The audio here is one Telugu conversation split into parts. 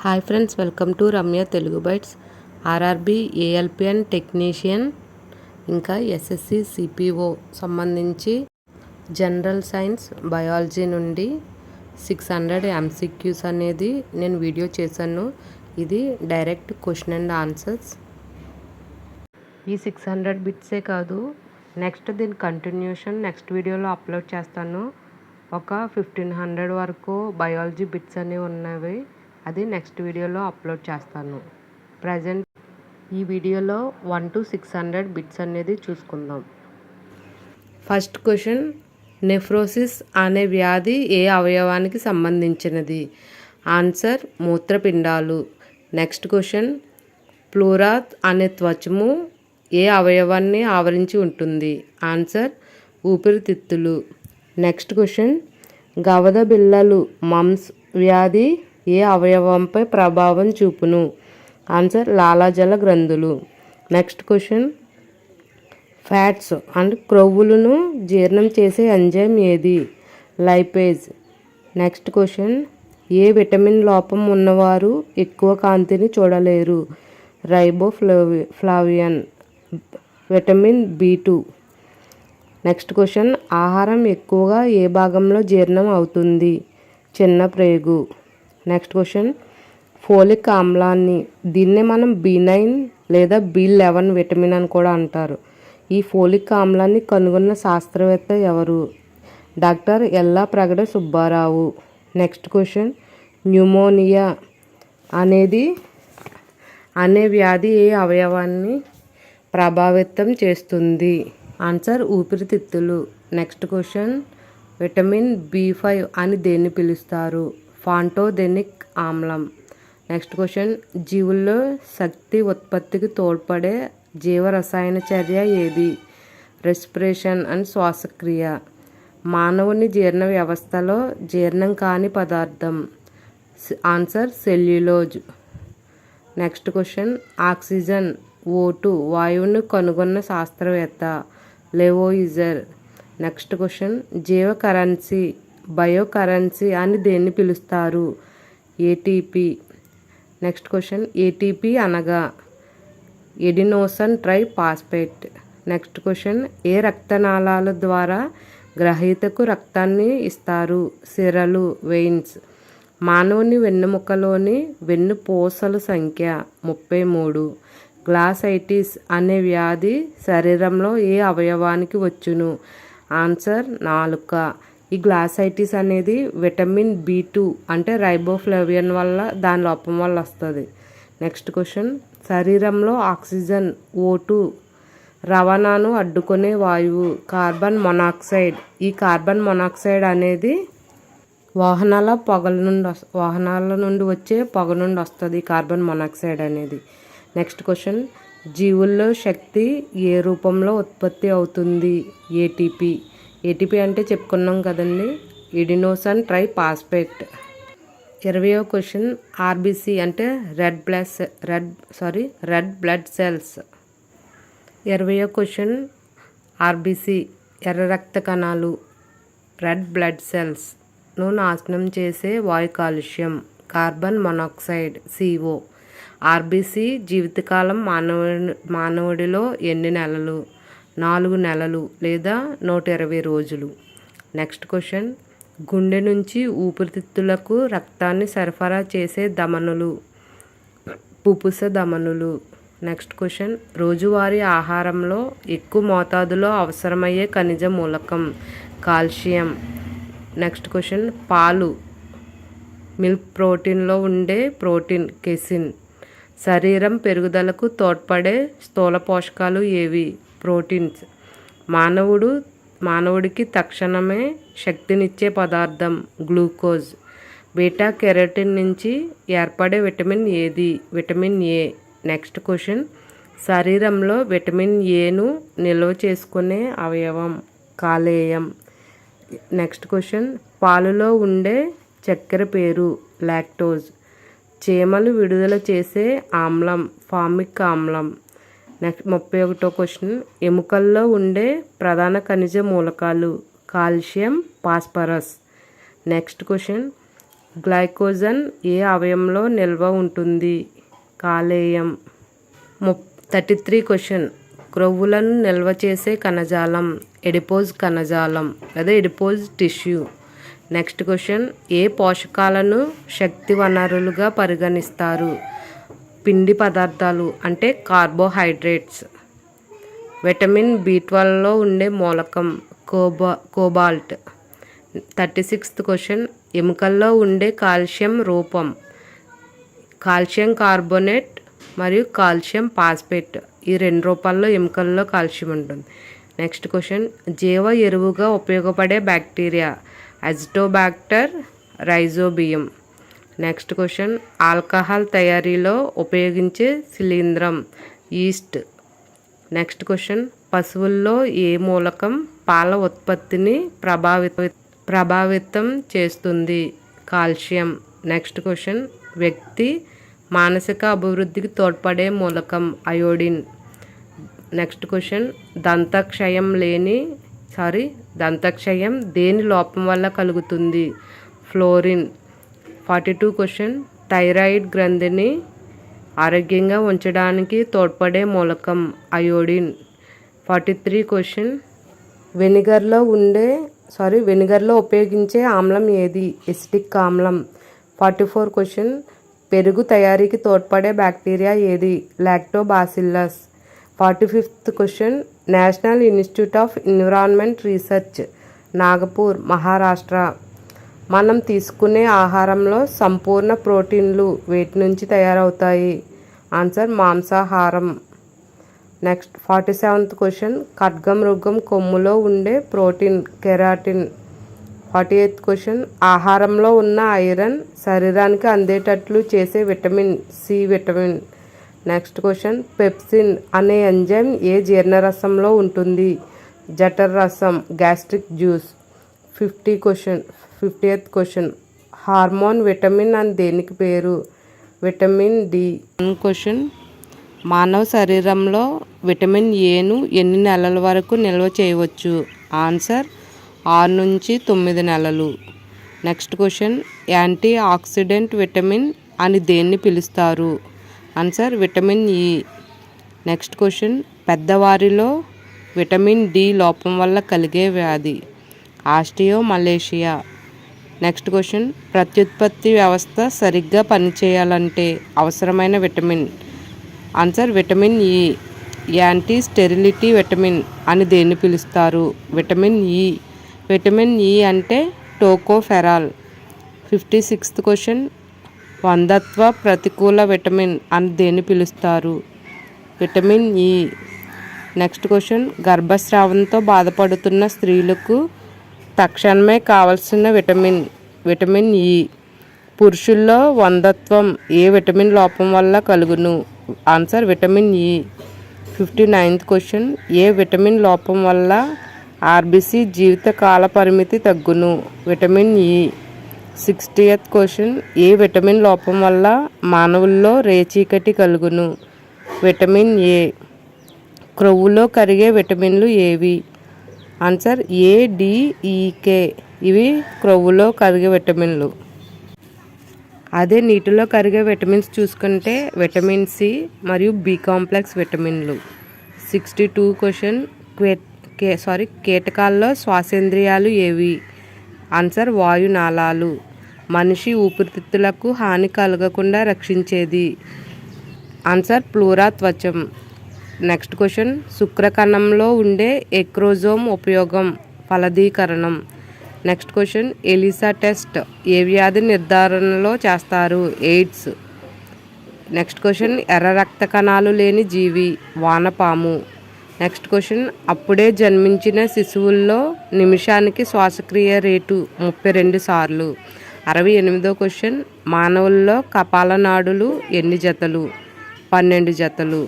Hi friends, welcome to Ramya Telugu Bytes. RRB ALP and technician ఇంకా ఎస్ఎస్సి సిపిఓ సంబంధించి జనరల్ సైన్స్ బయాలజీ నుండి 600 ఎంసీక్యూస్ అనేది నేను వీడియో చేశాను. ఇది డైరెక్ట్ క్వశ్చన్ అండ్ ఆన్సర్స్. ఈ 600 బిట్సే కాదు, నెక్స్ట్ దీని కంటిన్యూషన్ నెక్స్ట్ వీడియోలో అప్లోడ్ చేస్తాను. ఒక 1500 వరకు బయాలజీ బిట్స్ అనేవి ఉన్నవి. అది నెక్స్ట్ వీడియోలో అప్లోడ్ చేస్తాను. ప్రజెంట్ ఈ వీడియోలో 1 to 600 బిట్స్ అనేది చూసుకుందాం. ఫస్ట్ క్వశ్చన్, నెఫ్రోసిస్ అనే వ్యాధి ఏ అవయవానికి సంబంధించినది? ఆన్సర్ మూత్రపిండాలు. నెక్స్ట్ క్వశ్చన్, ప్లూరా అనే త్వచము ఏ అవయవాన్ని ఆవరించి ఉంటుంది? ఆన్సర్ ఊపిరితిత్తులు. నెక్స్ట్ క్వశ్చన్, గవద బిళ్ళలు మమ్స్ వ్యాధి ఏ అవయవంపై ప్రభావం చూపును? ఆన్సర్ లాలాజల గ్రంథులు. నెక్స్ట్ క్వశ్చన్, ఫ్యాట్స్ అండ్ క్రొవ్వులను జీర్ణం చేసే ఎంజైమ్ ఏది? లైపేజ్. నెక్స్ట్ క్వశ్చన్, ఏ విటమిన్ లోపం ఉన్నవారు ఎక్కువ కాంతిని చూడలేరు? రైబోఫ్లావియన్. Vitamin B2. నెక్స్ట్ క్వశ్చన్, ఆహారం ఎక్కువగా ఏ భాగంలో జీర్ణం అవుతుంది? చిన్న ప్రేగు. నెక్స్ట్ క్వశ్చన్, ఫోలిక్ ఆమ్లాన్ని, దీన్నే మనం B9 లేదా B11 విటమిన్ అని కూడా అంటారు. ఈ ఫోలిక్ ఆమ్లాన్ని కనుగొన్న శాస్త్రవేత్త ఎవరు? Doctor Yellapragada Subbarao. Next question, pneumonia అనే వ్యాధి ఏ అవయవాన్ని ప్రభావితం చేస్తుంది? ఆన్సర్ ఊపిరితిత్తులు. నెక్స్ట్ క్వశ్చన్, విటమిన్ B5 అని దేన్ని పిలుస్తారు? ఫాంటోథెనిక్ ఆమ్లం. నెక్స్ట్ క్వశ్చన్, జీవుల్లో శక్తి ఉత్పత్తికి తోడ్పడే జీవరసాయన చర్య ఏది? రెస్పిరేషన్ అండ్ శ్వాసక్రియ. మానవుని జీర్ణ వ్యవస్థలో జీర్ణం కాని పదార్థం? Answer cellulose. Next question, oxygen O2 వాయువును కనుగొన్న శాస్త్రవేత్త? లెవోయిజర్. నెక్స్ట్ క్వశ్చన్, జీవ కరెన్సీ బయోకరెన్సీ అని దేన్ని పిలుస్తారు? ATP. నెక్స్ట్ క్వశ్చన్, ATP అనగా ఎడినోసిన్ ట్రైఫాస్ఫేట్. నెక్స్ట్ క్వశ్చన్, ఏ రక్తనాళాల ద్వారా గ్రహీతకు రక్తాన్ని ఇస్తారు? సిరలు వెయిన్స్. మానవుని వెన్నెముకలోని వెన్నుపూసల సంఖ్య 33. గ్లాసైటిస్ అనే వ్యాధి శరీరంలో ఏ అవయవానికి వచ్చును? ఆన్సర్ నాలుక. ఈ గ్లాసైటిస్ అనేది విటమిన్ B2 అంటే రైబోఫ్లావియన్ వల్ల, దాని లోపం వల్ల వస్తుంది. నెక్స్ట్ క్వశ్చన్, శరీరంలో ఆక్సిజన్ O2 రవాణాను అడ్డుకునే వాయువు? Carbon monoxide. ఈ కార్బన్ మొనాక్సైడ్ అనేది వాహనాల నుండి వచ్చే పొగ నుండి వస్తుంది ఈ కార్బన్ మొనాక్సైడ్ అనేది. నెక్స్ట్ క్వశ్చన్, జీవుల్లో శక్తి ఏ రూపంలో ఉత్పత్తి అవుతుంది? ATP అంటే చెప్పుకున్నాం కదండి, ఎడినోసిన్ ట్రైఫాస్ఫేట్. 20వ క్వశ్చన్, RBC అంటే రెడ్ బ్లడ్ సెల్స్. 20వ క్వశ్చన్, RBC ఎర్ర రక్త కణాలు, రెడ్ బ్లడ్ సెల్స్ను నాశనం చేసే వాయు కాలుష్యం కార్బన్ మొనాక్సైడ్ CO. RBC జీవితకాలం మానవుడిలో ఎన్ని నెలలు? 4 నెలలు లేదా 120 రోజులు. నెక్స్ట్ క్వశ్చన్, గుండె నుంచి ఊపిరితిత్తులకు రక్తాన్ని సరఫరా చేసే ధమనులు? పుపుస ధమనులు. నెక్స్ట్ క్వశ్చన్, రోజువారీ ఆహారంలో ఎక్కువ మోతాదులో అవసరమయ్యే ఖనిజ మూలకం? కాల్షియం. నెక్స్ట్ క్వశ్చన్, పాలు మిల్క్ ప్రోటీన్లో ఉండే ప్రోటీన్ కెసిన్. శరీరం పెరుగుదలకు తోడ్పడే స్థూల పోషకాలు ఏవి? ప్రోటీన్స్. మానవుడికి తక్షణమే శక్తినిచ్చే పదార్థం? గ్లూకోజ్. బీటా కెరోటిన్ నుంచి ఏర్పడే విటమిన్ ఏది? Vitamin A. నెక్స్ట్ క్వశ్చన్, శరీరంలో విటమిన్ Aను నిల్వ చేసుకునే అవయవం? కాలేయం. నెక్స్ట్ క్వశ్చన్, పాలులో ఉండే చక్కెర పేరు? లాక్టోజ్. చీమలు విడుదల చేసే ఆమ్లం? ఫార్మిక్ ఆమ్లం. నెక్స్ట్ 31వ క్వశ్చన్, ఎముకల్లో ఉండే ప్రధాన ఖనిజ మూలకాలు? Calcium, phosphorus. Next question, glycogen ఏ అవయవంలో నిల్వ ఉంటుంది? కాలేయం. 33 క్వశ్చన్. క్రొవ్వులను నిల్వ చేసే కణజాలం ఎడిపోజ్ కణజాలం లేదా ఎడిపోజ్ టిష్యూ. Next question. ఏ పోషకాలను శక్తి వనరులుగా పరిగణిస్తారు? పిండి పదార్థాలు అంటే కార్బోహైడ్రేట్స్. విటమిన్ B12లో ఉండే మూలకం కోబాల్ట్. 36th question. ఎముకల్లో ఉండే కాల్షియం రూపం కాల్షియం కార్బోనేట్ మరియు కాల్షియం ఫాస్ఫేట్. ఈ 2 రూపాల్లో ఎముకల్లో కాల్షియం ఉంటుంది. Next question. జీవ ఎరువుగా ఉపయోగపడే bacteria Azotobacter rhizobium. Next question. Alcohol తయారీలో ఉపయోగించే శిలీంధ్రం ఈస్ట్. Next question. పశువుల్లో ఏ మూలకం పాల ఉత్పత్తిని ప్రభావితం చేస్తుంది? కాల్షియం. Next question. వ్యక్తి మానసిక అభివృద్ధికి తోడ్పడే మూలకం అయోడిన్. Next question. దంతక్షయం దేని లోపం వల్ల కలుగుతుంది? ఫ్లోరిన్. 42 క్వశ్చన్. థైరాయిడ్ గ్రంథిని ఆరోగ్యంగా ఉంచడానికి తోడ్పడే మూలకం అయోడిన్. 43 క్వశ్చన్. వెనిగర్లో ఉపయోగించే ఆమ్లం ఏది? ఎసిటిక్ ఆమ్లం. 44 క్వశ్చన్. పెరుగు తయారీకి తోడ్పడే బ్యాక్టీరియా ఏది? Lactobacillus. 45th question. National Institute of environment research Nagpur Maharashtra. మనం తీసుకునే ఆహారంలో సంపూర్ణ ప్రోటీన్లు వేటి నుంచి తయారవుతాయి? ఆన్సర్ మాంసాహారం. Next 47th question. ఖడ్గమృగం కొమ్ములో ఉండే ప్రోటీన్ కెరాటిన్. 48th question. ఆహారంలో ఉన్న ఐరన్ శరీరానికి అందేటట్లు చేసే vitamin C vitamin. Next question. Pepsin అనే ఎంజైమ్ ఏ జీర్ణరసంలో ఉంటుంది? జఠర రసం gastric juice. 50th question. Hormone vitamin అని దేనికి పేరు? Vitamin D. క్వశ్చన్. మానవ శరీరంలో విటమిన్ ఏను ఎన్ని నెలల వరకు నిల్వ చేయవచ్చు? ఆన్సర్ 6 నుంచి 9 నెలలు. Next question. Antioxidant vitamin అని దేన్ని పిలుస్తారు? Answer vitamin E. Next question. పెద్దవారిలో విటమిన్ డి లోపం వల్ల కలిగే వ్యాధి ఆస్టియోమలేషియా. Next question. ప్రత్యుత్పత్తి వ్యవస్థ సరిగ్గా పనిచేయాలంటే అవసరమైన విటమిన్? ఆన్సర్ విటమిన్ ఇ. యాంటీ స్టెరిలిటీ విటమిన్ అని దేన్ని పిలుస్తారు? విటమిన్ ఇ. విటమిన్ ఇ అంటే టోకోఫెరాల్. 56th question. వంధత్వ ప్రతికూల విటమిన్ అని దేన్ని పిలుస్తారు? Vitamin E. Next question. గర్భస్రావంతో బాధపడుతున్న స్త్రీలకు తక్షణమే కావలసిన విటమిన్ ఇ. పురుషుల్లో వంధత్వం ఏ విటమిన్ లోపం వల్ల కలుగును? Answer vitamin E. 59th question. ఏ విటమిన్ లోపం వల్ల ఆర్బిసి జీవిత కాల పరిమితి తగ్గును? Vitamin E. 60th question. ఏ విటమిన్ లోపం వల్ల మానవుల్లో రేచీకటి కలుగును? Vitamin A. క్రొవ్వులో కరిగే విటమిన్లు ఏవి? ఆన్సర్ ఏ, డి, ఈ, కే. ఇవి క్రొవ్వులో కరిగే విటమిన్లు. అదే నీటిలో కరిగే విటమిన్స్ చూసుకుంటే విటమిన్ సి మరియు బి కాంప్లెక్స్ విటమిన్లు. 62 క్వశ్చన్. కీటకాల్లో శ్వాసేంద్రియాలు ఏవి? ఆన్సర్ వాయునాళాలు. మనిషి ఊపిరితిత్తులకు హాని కలగకుండా రక్షించేది? ఆన్సర్ ప్లూరా త్వచం. Next question. శుక్రకణంలో ఉండే ఎక్రోజోమ్ ఉపయోగం ఫలదీకరణం. Next question. ఎలిసా టెస్ట్ ఏ వ్యాధి నిర్ధారణలో చేస్తారు? ఎయిడ్స్. Next question. ఎర్ర రక్త కణాలు లేని జీవి వానపాము. Next question. అప్పుడే జన్మించిన శిశువుల్లో నిమిషానికి శ్వాసక్రియ రేటు 32 సార్లు. 68వ క్వశ్చన్. మానవుల్లో కపాల నాడులు ఎన్ని జతలు? 12 జతలు.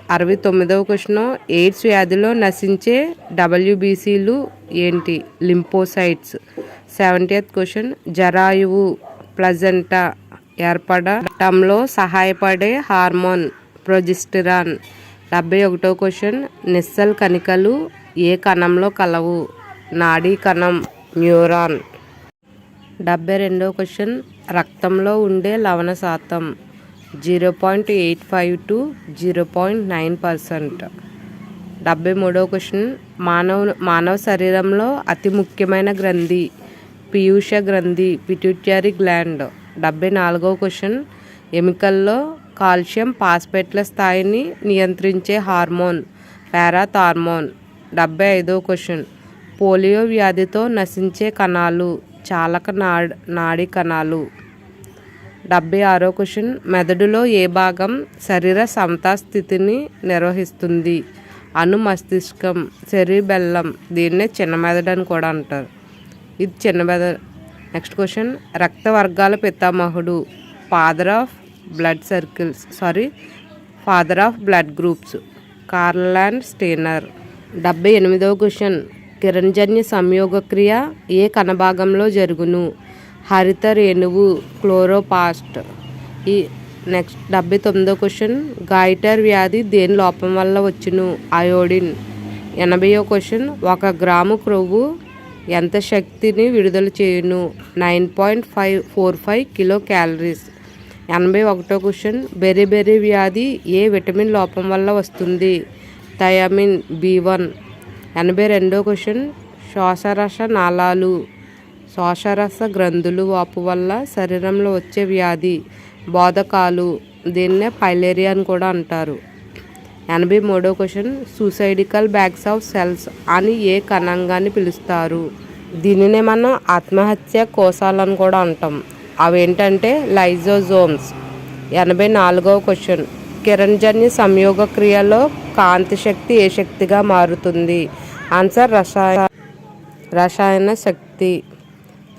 69వ క్వశ్చన్. ఎయిడ్స్ వ్యాధిలో నశించే WBCలు ఏంటి? లింపోసైట్స్. 70th question. జరాయువు ప్లజెంటా ఏర్పడటంలో సహాయపడే హార్మోన్ ప్రొజెస్టెరాన్. 71వ క్వశ్చన్. నిస్సల్ కణికలు ఏ కణంలో కలవు? నాడీ కణం న్యూరాన్. 72వ క్వశ్చన్ రక్తంలో ఉండే లవణ శాతం 0.85 to 0.9%. 73వ క్వశ్చన్ మానవ శరీరంలో అతి ముఖ్యమైన గ్రంథి పీయూష గ్రంథి పిట్యూటరీ గ్లాండ్. 74వ క్వశ్చన్ ఎముకల్లో కాల్షియం ఫాస్ఫేట్ల స్థాయిని నియంత్రించే హార్మోన్ పారాథార్మోన్. 75వ క్వశ్చన్ పోలియో వ్యాధితో నశించే కణాలు చాలక నాడీ కణాలు. 76వ క్వశ్చన్ మెదడులో ఏ భాగం శరీర సమతా స్థితిని నిర్వహిస్తుంది? మస్తిష్కం, సెరిబెల్లం. దీన్నే చిన్న మెదడు అని కూడా అంటారు. ఇది చిన్న మెదడు. నెక్స్ట్ క్వశ్చన్ రక్త వర్గాల పితామహుడు father of blood groups Karl Steiner. 78వ క్వశ్చన్ కిరణజన్య సంయోగక్రియ ఏ కణభాగంలో జరుగును? హరిత రేణువు క్లోరోప్లాస్ట్. ఈ నెక్స్ట్ 79వ క్వశ్చన్ గాయిటర్ వ్యాధి దేని లోపం వల్ల వచ్చును? అయోడిన్. 80వ క్వశ్చన్ 1 గ్రాము క్రొవ్వు ఎంత శక్తిని విడుదల చేయును? 9.45 కిలో క్యాలరీస్. 81వ క్వశ్చన్ బెర్రీ వ్యాధి ఏ విటమిన్ లోపం వల్ల వస్తుంది? Thiamine B1. 82వ క్వశ్చన్ శ్వాసరస గ్రంథులు వాపు వల్ల శరీరంలో వచ్చే వ్యాధి బోధకాలు. దీన్నే పైలేరియా అని కూడా అంటారు. 83వ question suicidal bags of cells అని ఏ కణంగాన్ని పిలుస్తారు? దీనినే మనం ఆత్మహత్య కోశాలని కూడా అంటాం. అవేంటంటే లైజోజోమ్స్. 84వ క్వశ్చన్ కిరణజన్య సంయోగ క్రియలో కాంతి శక్తి ఏ శక్తిగా మారుతుంది? ఆన్సర్ రసాయన శక్తి.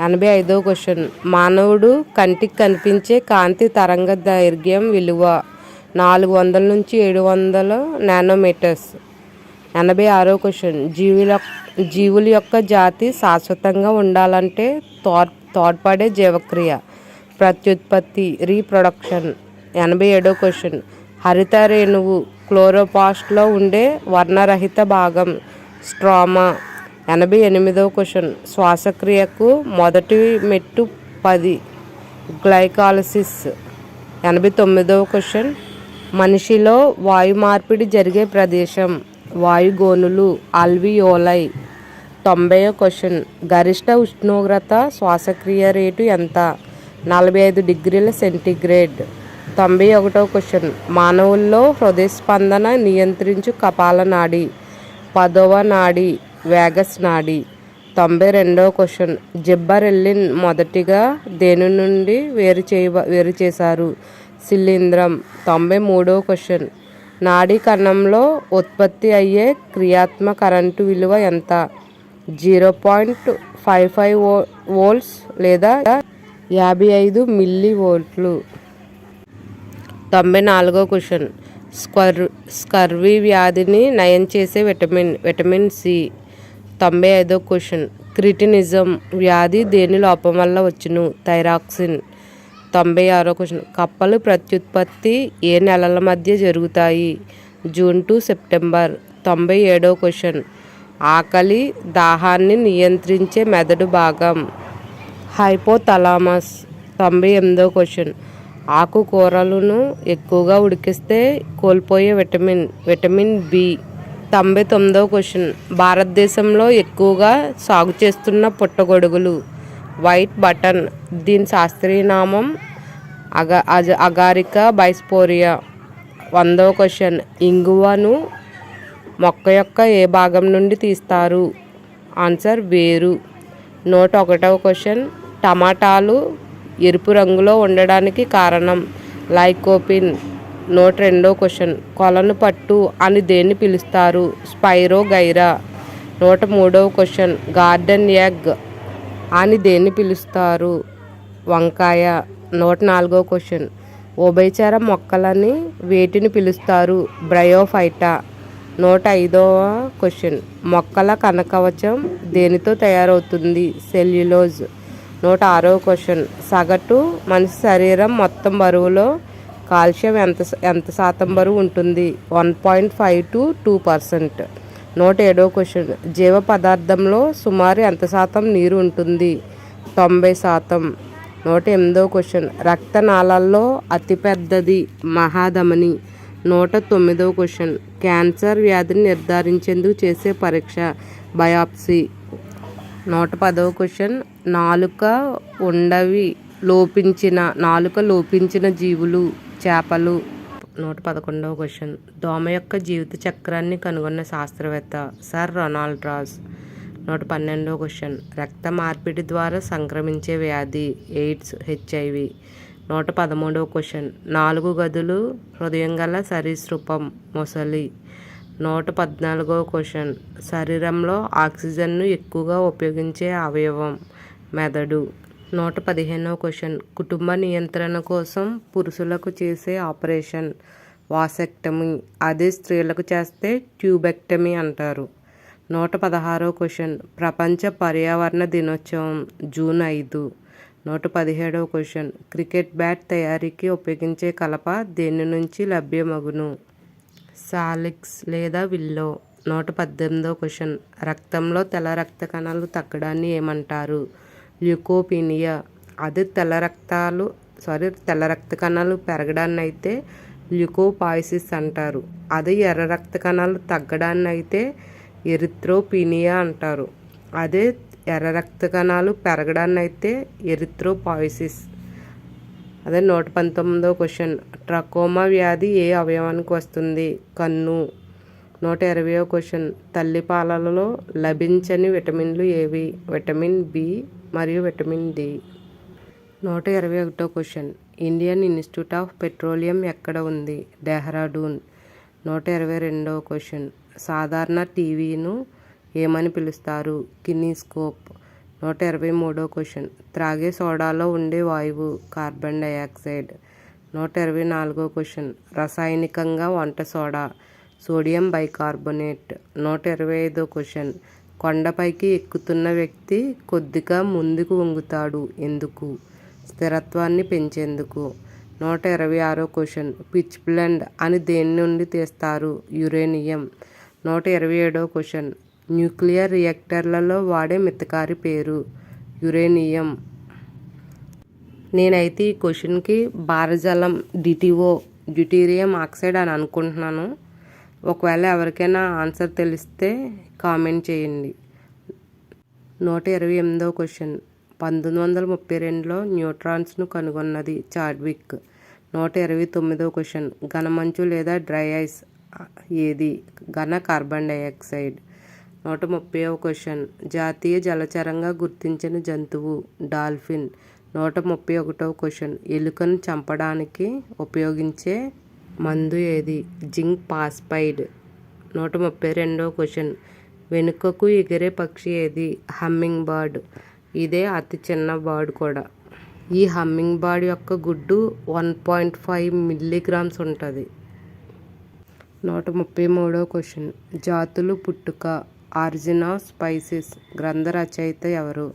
85వ క్వశ్చన్ మానవుడు కంటికి కనిపించే కాంతి తరంగ దైర్ఘ్యం విలువ 400 నుంచి 700 నానోమీటర్స్. 86వ క్వశ్చన్ జీవుల యొక్క జాతి శాశ్వతంగా ఉండాలంటే తోడ్పడే జీవక్రియ ప్రత్యుత్పత్తి రీప్రొడక్షన్. 87వ క్వశ్చన్ హరిత రేణువు క్లోరోప్లాస్ట్లో ఉండే వర్ణరహిత భాగం స్ట్రోమా. 88వ క్వశ్చన్ శ్వాసక్రియకు మొదటి మెట్టు 10 గ్లైకాలసిస్. 89వ క్వశ్చన్ మనిషిలో వాయు మార్పిడి జరిగే ప్రదేశం వాయుగోనులు ఆల్వియోలై. 90వ క్వశ్చన్ గరిష్ట ఉష్ణోగ్రత శ్వాసక్రియ రేటు ఎంత? 45 డిగ్రీల సెంటీగ్రేడ్. 91వ క్వశ్చన్ మానవుల్లో హృదయ స్పందన నియంత్రించు కపాల నాడి 10వ నాడి వేగస్ నాడి. 92వ క్వశ్చన్ జిబ్బరెల్లిన్ మొదటిగా దేని నుండి వేరు చేశారు? శిలీంధ్రం. 93వ క్వశ్చన్ నాడీ కణంలో ఉత్పత్తి అయ్యే క్రియాత్మక కరెంటు విలువ ఎంత? 0.55 వోల్ట్స్ లేదా 55 మిల్లీ వోల్ట్లు. 94వ క్వశ్చన్ స్కర్వీ వ్యాధిని నయం చేసే విటమిన్ సి. 95వ క్వశ్చన్ క్రిటినిజం వ్యాధి దేని లోపం వల్ల వచ్చును? థైరాక్సిన్. 96వ క్వశ్చన్ కప్పలు ప్రత్యుత్పత్తి ఏ నెలల మధ్య జరుగుతాయి? June to September. 97వ క్వశ్చన్ ఆకలి దాహాన్ని నియంత్రించే మెదడు భాగం హైపోథలామస్. 98వ క్వశ్చన్ ఆకుకూరలను ఎక్కువగా ఉడికిస్తే కోల్పోయే విటమిన్ బి. 99వ క్వశ్చన్ భారతదేశంలో ఎక్కువగా సాగు చేస్తున్న పుట్టగొడుగులు వైట్ బటన్. దీని శాస్త్రీయ నామం అగారికా బైస్పోరియా. 100వ క్వశ్చన్ ఇంగువను మొక్క యొక్క ఏ భాగం నుండి తీస్తారు? ఆన్సర్ వేరు. 101వ క్వశ్చన్ టమాటాలు ఎరుపు రంగులో ఉండడానికి కారణం లైకోపిన్. 102వ క్వశ్చన్ కొలను పట్టు అని దేన్ని పిలుస్తారు? స్పైరోగైరా. 103వ క్వశ్చన్ గార్డెన్ ఎగ్ అని దేన్ని పిలుస్తారు? వంకాయ. 104వ క్వశ్చన్ ఉభయచర మొక్కలని వేటిని పిలుస్తారు? బ్రయోఫైటా. 105వ క్వశ్చన్ మొక్కల కణకవచం దేనితో తయారవుతుంది? సెల్యులోజ్. 106వ క్వశ్చన్ సగటు మనిషి శరీరం మొత్తం బరువులో కాల్షియం ఎంత శాతం బరువు ఉంటుంది? 1.5 to 2%. 107వ క్వశ్చన్ జీవ పదార్థంలో సుమారు ఎంత శాతం నీరు ఉంటుంది? 90%. 108వ క్వశ్చన్. రక్తనాళాల్లో అతిపెద్దది మహాధమని. 109వ క్వశ్చన్. క్యాన్సర్ వ్యాధిని నిర్ధారించేందుకు చేసే పరీక్ష బయాప్సీ. 110వ క్వశ్చన్. నాలుక లోపించిన జీవులు చేపలు. 111వ క్వశ్చన్. దోమ యొక్క జీవిత చక్రాన్ని కనుగొన్న శాస్త్రవేత్త సర్ రొనాల్డ్ రాస్. 112వ క్వశ్చన్. రక్త మార్పిడి ద్వారా సంక్రమించే వ్యాధి ఎయిడ్స్ HIV. 113వ క్వశ్చన్. 4 గదులు హృదయం గల సరీసృపం మొసలి. 114వ క్వశ్చన్. శరీరంలో ఆక్సిజన్ను ఎక్కువగా ఉపయోగించే అవయవం మెదడు. 115వ క్వశ్చన్. కుటుంబ నియంత్రణ కోసం పురుషులకు చేసే ఆపరేషన్ వాసెక్టమీ. అదే స్త్రీలకు చేస్తే ట్యూబెక్టమీ అంటారు. 116వ క్వశ్చన్. ప్రపంచ పర్యావరణ దినోత్సవం జూన్ 5. 117వ క్వశ్చన్. క్రికెట్ బ్యాట్ తయారీకి ఉపయోగించే కలప దేని నుంచి లభ్యమగును? సాలిక్స్ లేదా విల్లో. 118వ క్వశ్చన్. రక్తంలో తెల్ల రక్త కణాలు తగ్గడాన్ని ఏమంటారు? ల్యూకోపీనియా. అదే తెల్ల రక్త కణాలు పెరగడాన్ని అయితే ల్యూకోపాయిసిస్ అంటారు. అదే ఎర్ర రక్త కణాలు తగ్గడాన్ని అయితే ఎరిథ్రోపీనియా అంటారు. అదే ఎర్ర రక్త కణాలు పెరగడాన్ని అయితే ఎరిథ్రోపాయిసిస్. అదే 119వ క్వశ్చన్. ట్రకోమా వ్యాధి ఏ అవయవానికి వస్తుంది? కన్ను. 120వ క్వశ్చన్. తల్లిపాలలో లభించని విటమిన్లు ఏవి? విటమిన్ బి మరియు విటమిన్ డి. 121వ question. Indian Institute of Petroleum ఎక్కడ ఉంది? డెహ్రాడూన్. 122వ క్వశ్చన్. సాధారణ టీవీను ఏమని పిలుస్తారు? కినీస్కోప్. 123వ క్వశ్చన్. త్రాగే సోడాలో ఉండే వాయువు కార్బన్ డయాక్సైడ్. 124వ క్వశ్చన్. రసాయనికంగా వంట సోడా సోడియం బైకార్బోనేట్. 125వ క్వశ్చన్. కొండపైకి ఎక్కుతున్న వ్యక్తి కొద్దిగా ముందుకు వంగుతాడు ఎందుకు? స్థిరత్వాన్ని పెంచేందుకు. 126వ క్వశ్చన్. పిచ్ బ్లెండ్ అని దేని నుండి తీస్తారు? యురేనియం. 127వ క్వశ్చన్. న్యూక్లియర్ రియాక్టర్లలో వాడే మితకారి పేరు? యురేనియం. నేనైతే ఈ క్వశ్చన్కి భారజలం డ్యూటీరియం ఆక్సైడ్ అని అనుకుంటున్నాను. ఒకవేళ ఎవరికైనా ఆన్సర్ తెలిస్తే కామెంట్ చేయండి. 128వ క్వశ్చన్. 1932లో న్యూట్రాన్స్ను కనుగొన్నది చాడ్విక్. 129వ క్వశ్చన్. ఘనమంచు లేదా డ్రై ఐస్ ఏది? ఘన కార్బన్ డయాక్సైడ్. 130వ క్వశ్చన్. జాతీయ జలచరంగా గుర్తించిన జంతువు డాల్ఫిన్. 131వ క్వశ్చన్. ఎలుకను చంపడానికి ఉపయోగించే మందు ఏది? Zinc phosphide. 132వ క్వశ్చన్. వెనుకకు ఎగిరే పక్షి ఏది? Hummingbird. ఇదే అతి చిన్న బర్డ్ కూడా. ఈ హమ్మింగ్ బర్డ్ యొక్క గుడ్డు 1.5 మిల్లీగ్రామ్స్ ఉంటుంది. 133వ క్వశ్చన్. జాతులు పుట్టుక ఆరిజిన్ ఆఫ్ స్పైసెస్ గ్రంథ రచయిత ఎవరు?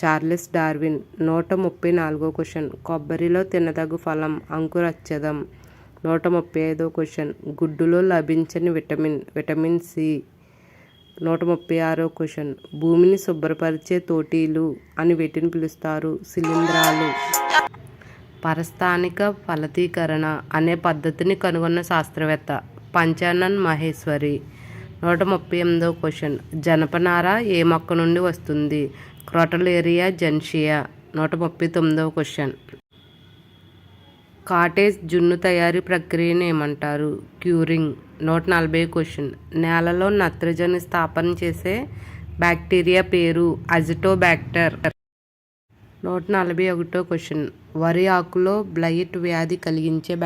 Charles Darwin. 134వ క్వశ్చన్. కొబ్బరిలో తినదగు ఫలం అంకురచ్చదం. 135వ క్వశ్చన్. గుడ్డులో లభించని విటమిన్ సి. 136వ క్వశ్చన్. భూమిని శుభ్రపరిచే తోటీలు అని వీటిని పిలుస్తారు? శిలీంధ్రాలు. పరస్థానిక ఫలదీకరణ అనే పద్ధతిని కనుగొన్న శాస్త్రవేత్త పంచానన్ మహేశ్వరి. 138వ క్వశ్చన్. జనపనార ఏ మొక్క నుండి వస్తుంది? క్రోటలేరియా జెన్షియా. 139వ క్వశ్చన్. కాటేజ్ జున్ను తయారీ ప్రక్రియను ఏమంటారు? క్యూరింగ్. 140వ క్వశ్చన్. నేలలో నత్రజని స్థాపన చేసే బ్యాక్టీరియా పేరు అజిటోబ్యాక్టర్. 141వ క్వశ్చన్. వరి ఆకులో బ్లైట్ వ్యాధి కలిగించేది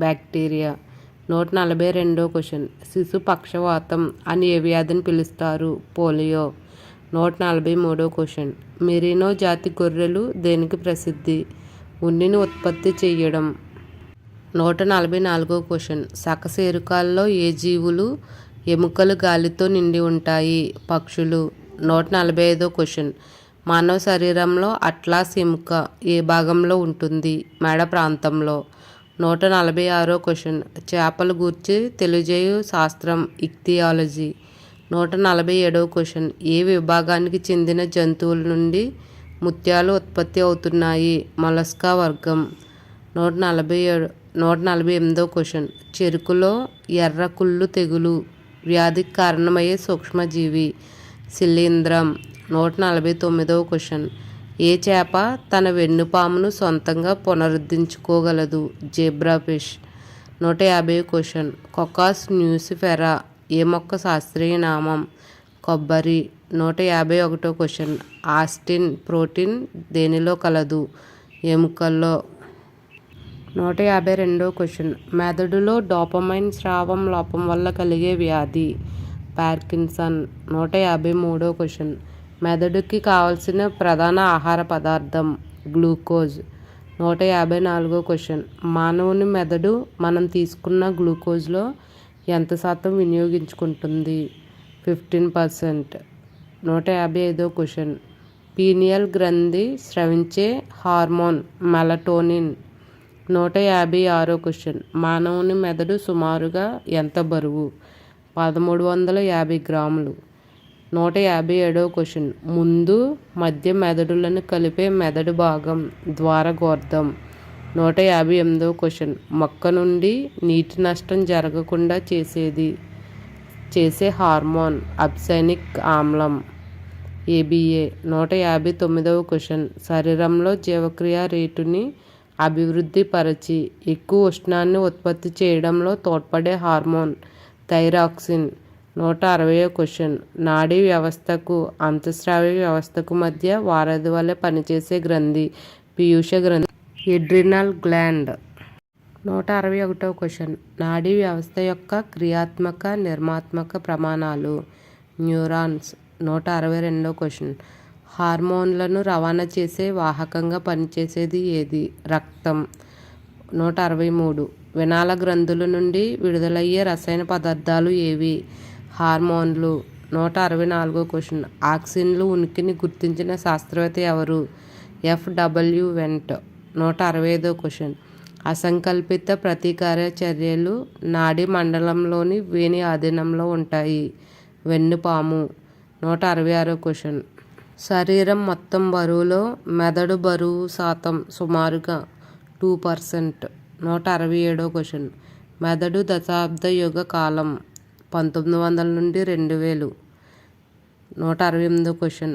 బ్యాక్టీరియా. 142వ క్వశ్చన్. శిశు పక్షవాతం అని ఏ వ్యాధిని పిలుస్తారు? పోలియో. 143వ క్వశ్చన్. మెరీనో జాతి గొర్రెలు దేనికి ప్రసిద్ధి? ఉన్నిని ఉత్పత్తి చేయడం. 144వ క్వశ్చన్. సకశేరుకాల్లో ఏ జీవులు ఎముకలు గాలితో నిండి ఉంటాయి? పక్షులు. 145వ క్వశ్చన్. మానవ శరీరంలో అట్లాస్ ఎముక ఏ భాగంలో ఉంటుంది? మెడ ప్రాంతంలో. 146వ క్వశ్చన్. చేపల గూర్చి తెలియజేయు శాస్త్రం ఇక్తియాలజీ. 147వ క్వశ్చన్. ఏ విభాగానికి చెందిన జంతువుల నుండి ముత్యాలు ఉత్పత్తి అవుతున్నాయి? మొలస్కా వర్గం. 148వ క్వశ్చన్. చెరుకులో ఎర్ర కుళ్ళు తెగులు వ్యాధికి కారణమయ్యే సూక్ష్మజీవి? శిలీంధ్రం. 149వ క్వశ్చన్. ఏ చేప తన వెన్నుపామును సొంతంగా పునరుద్ధరించుకోగలదు? Zebra fish. 150వ క్వశ్చన్. కొకాస్ న్యూసిఫెరా ఏ మొక్క శాస్త్రీయ నామం? కొబ్బరి. 151వ క్వశ్చన్. ఆస్టిన్ ప్రోటీన్ దేనిలో కలదు? ఎముకల్లో. 152వ క్వశ్చన్. మెదడులో డోపమైన్ స్రావం లోపం వల్ల కలిగే వ్యాధి? పార్కిన్సన్. 153వ క్వశ్చన్. మెదడుకి కావలసిన ప్రధాన ఆహార పదార్థం? గ్లూకోజ్. 154వ క్వశ్చన్. మానవుని మెదడు మనం తీసుకున్న గ్లూకోజ్లో ఎంత శాతం వినియోగించుకుంటుంది? 15%. 155వ క్వశ్చన్. పీనియల్ గ్రంథి స్రవించే హార్మోన్ మెలటోనిన్. 156వ క్వశ్చన్. మానవుని మెదడు సుమారుగా ఎంత బరువు? 1350 గ్రాములు. 157వ క్వశ్చన్. ముందు మధ్య మెదడులను కలిపే మెదడు భాగం ద్వారగోర్ధం. 158వ క్వశ్చన్. మొక్క నుండి నీటి నష్టం జరగకుండా చేసే హార్మోన్ అబ్సైనిక్ ఆమ్లం ABA. 159వ క్వశ్చన్. శరీరంలో జీవక్రియ రేటుని అభివృద్ధి పరిచి ఎక్కువ ఉష్ణాన్ని ఉత్పత్తి చేయడంలో తోడ్పడే హార్మోన్ థైరాక్సిన్. 160వ క్వశ్చన్. నాడీ వ్యవస్థకు అంతఃస్రావి వ్యవస్థకు మధ్య వారధి వలె పనిచేసే గ్రంథి? పీయూష గ్రంథి. Adrenal gland. 161వ క్వశ్చన్. నాడీ వ్యవస్థ యొక్క క్రియాత్మక నిర్మాత్మక ప్రమాణాలు? న్యూరాన్స్. 162వ క్వశ్చన్. హార్మోన్లను రవాణా చేసే వాహకంగా పనిచేసేది ఏది? రక్తం. 163. వినాల గ్రంథుల నుండి విడుదలయ్యే రసాయన పదార్థాలు ఏవి? హార్మోన్లు. 164వ క్వశ్చన్. ఆక్సిన్లు ఉనికిని గుర్తించిన శాస్త్రవేత్త ఎవరు? FW Went. 165వ క్వశ్చన్. అసంకల్పిత ప్రతీకార చర్యలు నాడీ మండలంలోని వేని ఆధీనంలో ఉంటాయి? వెన్నుపాము. 166వ క్వశ్చన్. శరీరం మొత్తం బరువులో మెదడు బరువు శాతం సుమారుగా 2%. 167వ క్వశ్చన్. మెదడు దశాబ్ద యుగ కాలం 1900 నుండి 2000. 168వ క్వశ్చన్.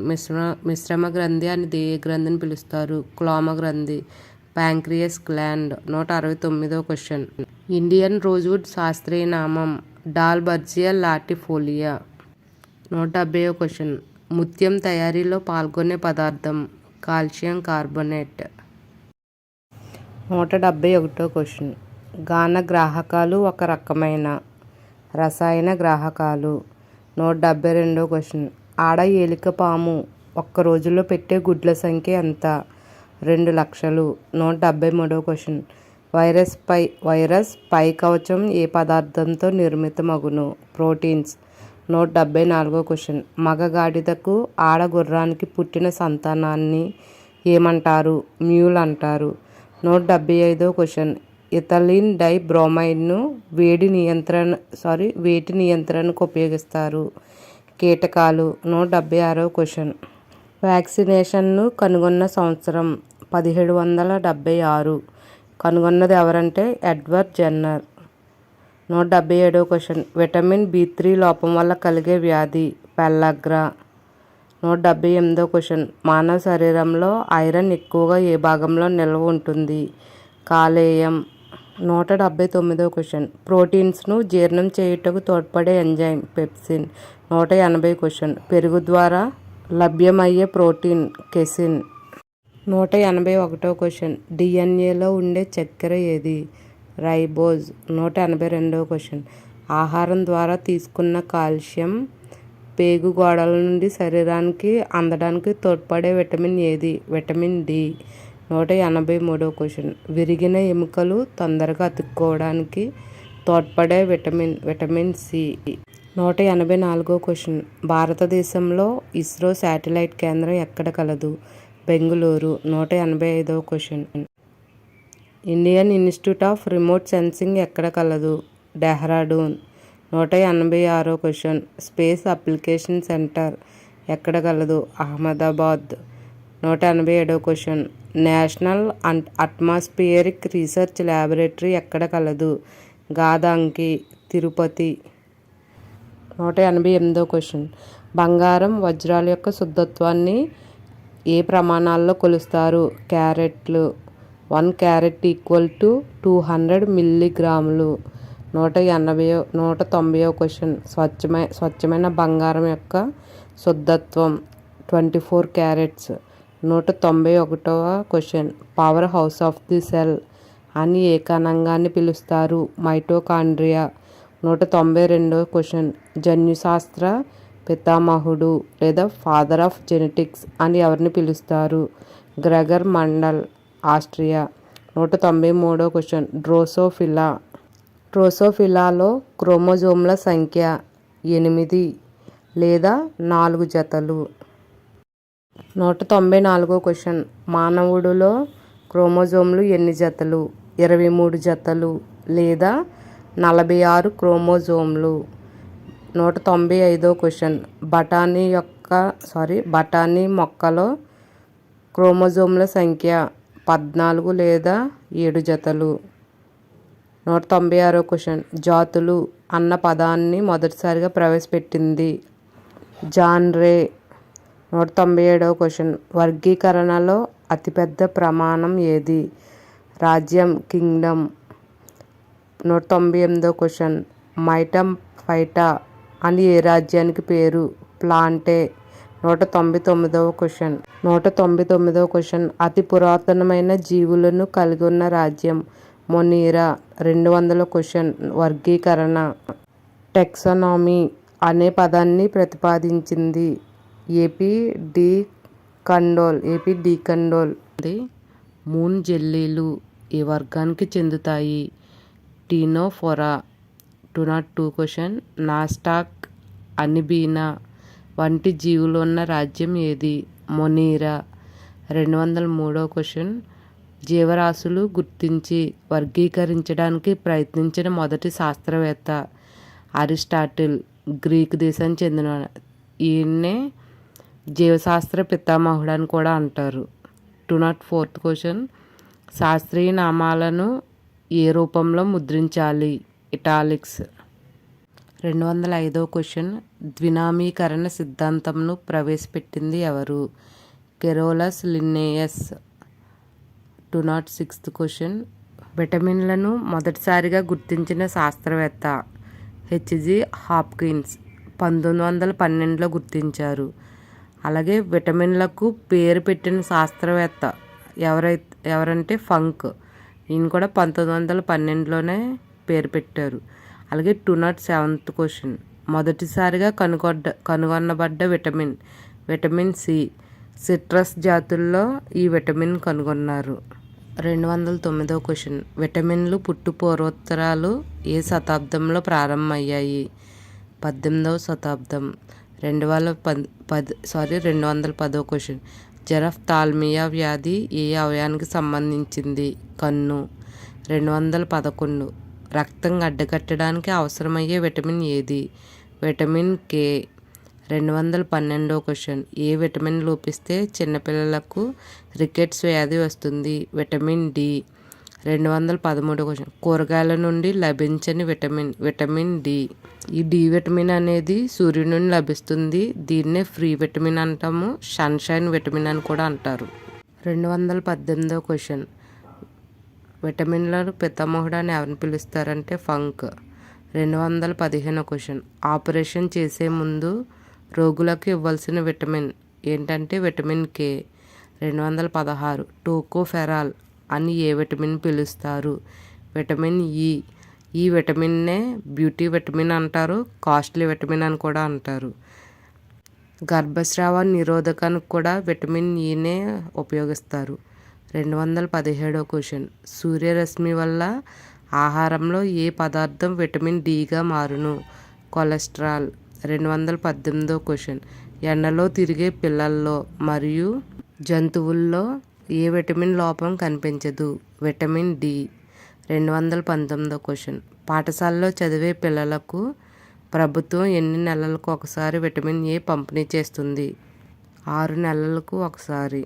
మిశ్రమ గ్రంథి అని ఏ గ్రంథిని పిలుస్తారు? క్లోమ గ్రంథి. Pancreas gland. 169వ క్వశ్చన్. ఇండియన్ రోజ్వుడ్ శాస్త్రీయ నామం? Dalbergia latifolia. 170వ క్వశ్చన్. ముత్యం తయారీలో పాల్గొనే పదార్థం? Calcium carbonate. 171వ క్వశ్చన్. గాన గ్రాహకాలు ఒక రకమైన రసాయన గ్రాహకాలు? 172వ క్వశ్చన్. ఆడ ఏలిక పాము ఒక్క రోజులో పెట్టే గుడ్ల సంఖ్య ఎంత? 2 లక్షలు. 173వ క్వశ్చన్. వైరస్ పై కవచం ఏ పదార్థంతో నిర్మితమగును? ప్రోటీన్స్. 174వ క్వశ్చన్. మగ గాడిదకు ఆడ గుర్రానికి పుట్టిన సంతానాన్ని ఏమంటారు? మ్యూల్ అంటారు. 175వ క్వశ్చన్. ఇథిలిన్ డైబ్రోమైడ్ను వేటి నియంత్రణకు ఉపయోగిస్తారు? కీటకాలు. 176వ క్వశ్చన్. వ్యాక్సినేషన్ను కనుగొన్న సంవత్సరం? 1776. కనుగొన్నది ఎవరంటే ఎడ్వర్డ్ జెన్నర్. 177వ క్వశ్చన్. విటమిన్ B3 లోపం వల్ల కలిగే వ్యాధి? పెల్లగ్రా. 178వ క్వశ్చన్. మానవ శరీరంలో ఐరన్ ఎక్కువగా ఏ భాగంలో నిల్వ ఉంటుంది? కాలేయం. 179వ క్వశ్చన్. ప్రోటీన్స్ను జీర్ణం చేయుటకు తోడ్పడే ఎంజైమ్? పెప్సిన్. 180 క్వశ్చన్. పెరుగు ద్వారా లభ్యమయ్యే ప్రోటీన్? కెసిన్. 181వ క్వశ్చన్. DNAలో ఉండే చక్కెర ఏది? రైబోజ్. 182వ క్వశ్చన్. ఆహారం ద్వారా తీసుకున్న కాల్షియం పేగు గోడల నుండి శరీరానికి అందడానికి తోడ్పడే విటమిన్ ఏది? Vitamin D. 183వ క్వశ్చన్. విరిగిన ఎముకలు తొందరగా అతుక్కోవడానికి తోడ్పడే విటమిన్ C. 184వ క్వశ్చన్. భారతదేశంలో ఇస్రో శాటిలైట్ కేంద్రం ఎక్కడ కలదు? బెంగుళూరు. 185వ question. Indian Institute of Remote Sensing ఎక్కడ కలదు? Dehradun. 186 question. Space Application Centre ఎక్కడ కలదు? Ahmedabad. 187 question. National Atmospheric research laboratory ఎక్కడ కలదు? గాదాంకి, తిరుపతి. 188 క్వశ్చన్. బంగారం, వజ్రాల యొక్క శుద్ధత్వాన్ని ఏ ప్రమాణాల్లో కొలుస్తారు? క్యారెట్లు. 1 క్యారెట్ ఈక్వల్ టు 200 మిల్లీగ్రాములు. 190 క్వశ్చన్. స్వచ్ఛమైన బంగారం యొక్క శుద్ధత్వం 24 carats. 191 question. Power house of the cell అని ఏ కణంగాన్ని పిలుస్తారు? మైటోకాండ్రియా. 192 క్వశ్చన్. జన్యుశాస్త్ర పితామహుడు లేదా ఫాదర్ ఆఫ్ జెనెటిక్స్ అని ఎవరిని పిలుస్తారు? Gregor mandal, Austria. 193 క్వశ్చన్. డ్రోసోఫిలాలో క్రోమోజోమ్ల సంఖ్య 8 లేదా 4 జతలు. 194 క్వశ్చన్. మానవుడిలో క్రోమోజోమ్లు ఎన్ని జతలు? 23 జతలు లేదా 46 క్రోమోజోమ్లు. 195 క్వశ్చన్. బఠానీ మొక్కలో క్రోమోజోమ్ల సంఖ్య 14 లేదా 7 జతలు. 196 క్వశ్చన్. జాతులు అన్న పదాన్ని మొదటిసారిగా ప్రవేశపెట్టింది జాన్ రే. 197 క్వశ్చన్. వర్గీకరణలో అతిపెద్ద ప్రమాణం ఏది? రాజ్యం, కింగ్డమ్. 198 క్వశ్చన్. ఫైటా అని ఏ రాజ్యానికి పేరు? ప్లాంటే. 199 క్వశ్చన్. అతి పురాతనమైన జీవులను కలిగి ఉన్న రాజ్యం మొనీరా. 200 క్వశ్చన్. వర్గీకరణ టెక్సానమీ అనే పదాన్ని ప్రతిపాదించింది ఏపీ డి కండోల్. మూన్ జెల్లీలు ఈ వర్గానికి చెందుతాయి? టీనోఫోరా. 202 క్వశ్చన్. నాస్టాక్, అనిబీనా వంటి జీవులు ఉన్న రాజ్యం ఏది? మొనీరా. 203 క్వశ్చన్. జీవరాశులు గుర్తించి వర్గీకరించడానికి ప్రయత్నించిన మొదటి శాస్త్రవేత్త అరిస్టాటిల్, గ్రీకు దేశానికి చెందిన. ఈయన్నే జీవశాస్త్ర పితామహుడు అని కూడా అంటారు. 204 క్వశ్చన్. శాస్త్రీయ నామాలను ఏ రూపంలో ముద్రించాలి? ఇటాలిక్స్. 205 క్వశ్చన్. ద్వినామీకరణ సిద్ధాంతంను ప్రవేశపెట్టింది ఎవరు? Carolus Linnaeus. 206 క్వశ్చన్. విటమిన్లను మొదటిసారిగా గుర్తించిన శాస్త్రవేత్త హెచ్జి హాప్కిన్స్. 1912లో గుర్తించారు. అలాగే విటమిన్లకు పేరు పెట్టిన శాస్త్రవేత్త ఎవరంటే ఫంక్. ఈయన కూడా 1912లోనే పేరు పెట్టారు. అలాగే 207 క్వశ్చన్. మొదటిసారిగా కనుగొనబడ్డ విటమిన్ సి. సిట్రస్ జాతుల్లో ఈ విటమిన్ కనుగొన్నారు. 209 క్వశ్చన్. విటమిన్లు పుట్టు పూర్వోత్తరాలు ఏ శతాబ్దంలో ప్రారంభమయ్యాయి? 18వ శతాబ్దం. 210 క్వశ్చన్. జరఫ్థాల్మియా వ్యాధి ఏ అవయానికి సంబంధించింది? కన్ను. 211. రక్తం గడ్డకట్టడానికి అవసరమయ్యే విటమిన్ ఏది? Vitamin K. 212 క్వశ్చన్. ఏ విటమిన్ లోపిస్తే చిన్నపిల్లలకు రికెట్స్ వ్యాధి వస్తుంది? Vitamin D. 213 క్వశ్చన్. కూరగాయల నుండి లభించని విటమిన్ డి. ఈ డి విటమిన్ అనేది సూర్యుడి నుండి లభిస్తుంది. దీన్నే ఫ్రీ విటమిన్ అంటాము, సన్షైన్ విటమిన్ అని కూడా అంటారు. 218 క్వశ్చన్. విటమిన్లను పితామహుడు అని ఎవరిని పిలుస్తారంటే ఫంక్. 215 క్వశ్చన్. ఆపరేషన్ చేసే ముందు రోగులకు ఇవ్వాల్సిన విటమిన్ ఏంటంటే విటమిన్ కే. 216. టోకోఫెరాల్ అని ఏ విటమిన్ పిలుస్తారు? Vitamin E. ఈ విటమిన్నే బ్యూటీ విటమిన్ అంటారు, కాస్ట్లీ విటమిన్ అని కూడా అంటారు. గర్భస్రావ నిరోధకానికి కూడా విటమిన్ ఈనే ఉపయోగిస్తారు. 217 క్వశ్చన్. సూర్యరశ్మి వల్ల ఆహారంలో ఏ పదార్థం విటమిన్ డిగా మారును? కొలెస్ట్రాల్. 218 క్వశ్చన్. ఎండలో తిరిగే పిల్లల్లో మరియు జంతువుల్లో ఏ విటమిన్ లోపం కనిపించదు? Vitamin D. 219 క్వశ్చన్. పాఠశాలలో చదివే పిల్లలకు ప్రభుత్వం ఎన్ని నెలలకు ఒకసారి విటమిన్ ఏ పంపిణీ చేస్తుంది? 6 నెలలకు ఒకసారి.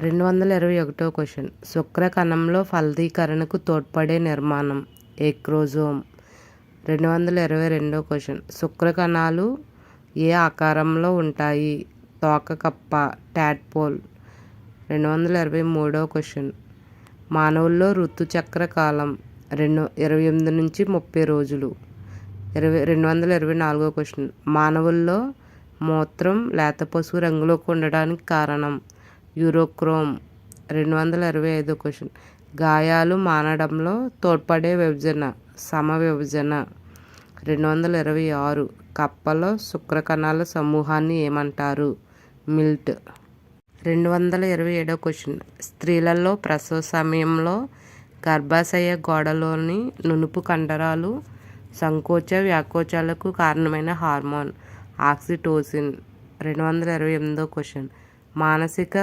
221వ క్వశ్చన్. శుక్రకణంలో ఫలదీకరణకు తోడ్పడే నిర్మాణం ఎక్రోజోమ్. 222వ క్వశ్చన్. శుక్రకణాలు ఏ ఆకారంలో ఉంటాయి? తోకకప్ప, టాడ్పోల్. 223వ క్వశ్చన్. మానవుల్లో ఋతుచక్ర కాలం 28 నుంచి 30 రోజులు. 224వ క్వశ్చన్. మానవుల్లో మూత్రం లేత పసుపు రంగులోకి ఉండడానికి కారణం యూరోక్రోమ్. 225వ క్వశ్చన్. గాయాలు మానడంలో తోడ్పడే విభజన సమవిభజన. 226. కప్పలో శుక్రకణాల సమూహాన్ని ఏమంటారు? మిల్ట్. 227వ క్వశ్చన్. స్త్రీలలో ప్రసవ సమయంలో గర్భాశయ గోడలోని నునుపు కండరాలు సంకోచ వ్యాకోచాలకు కారణమైన హార్మోన్ ఆక్సిటోసిన్. 228వ క్వశ్చన్. మానసిక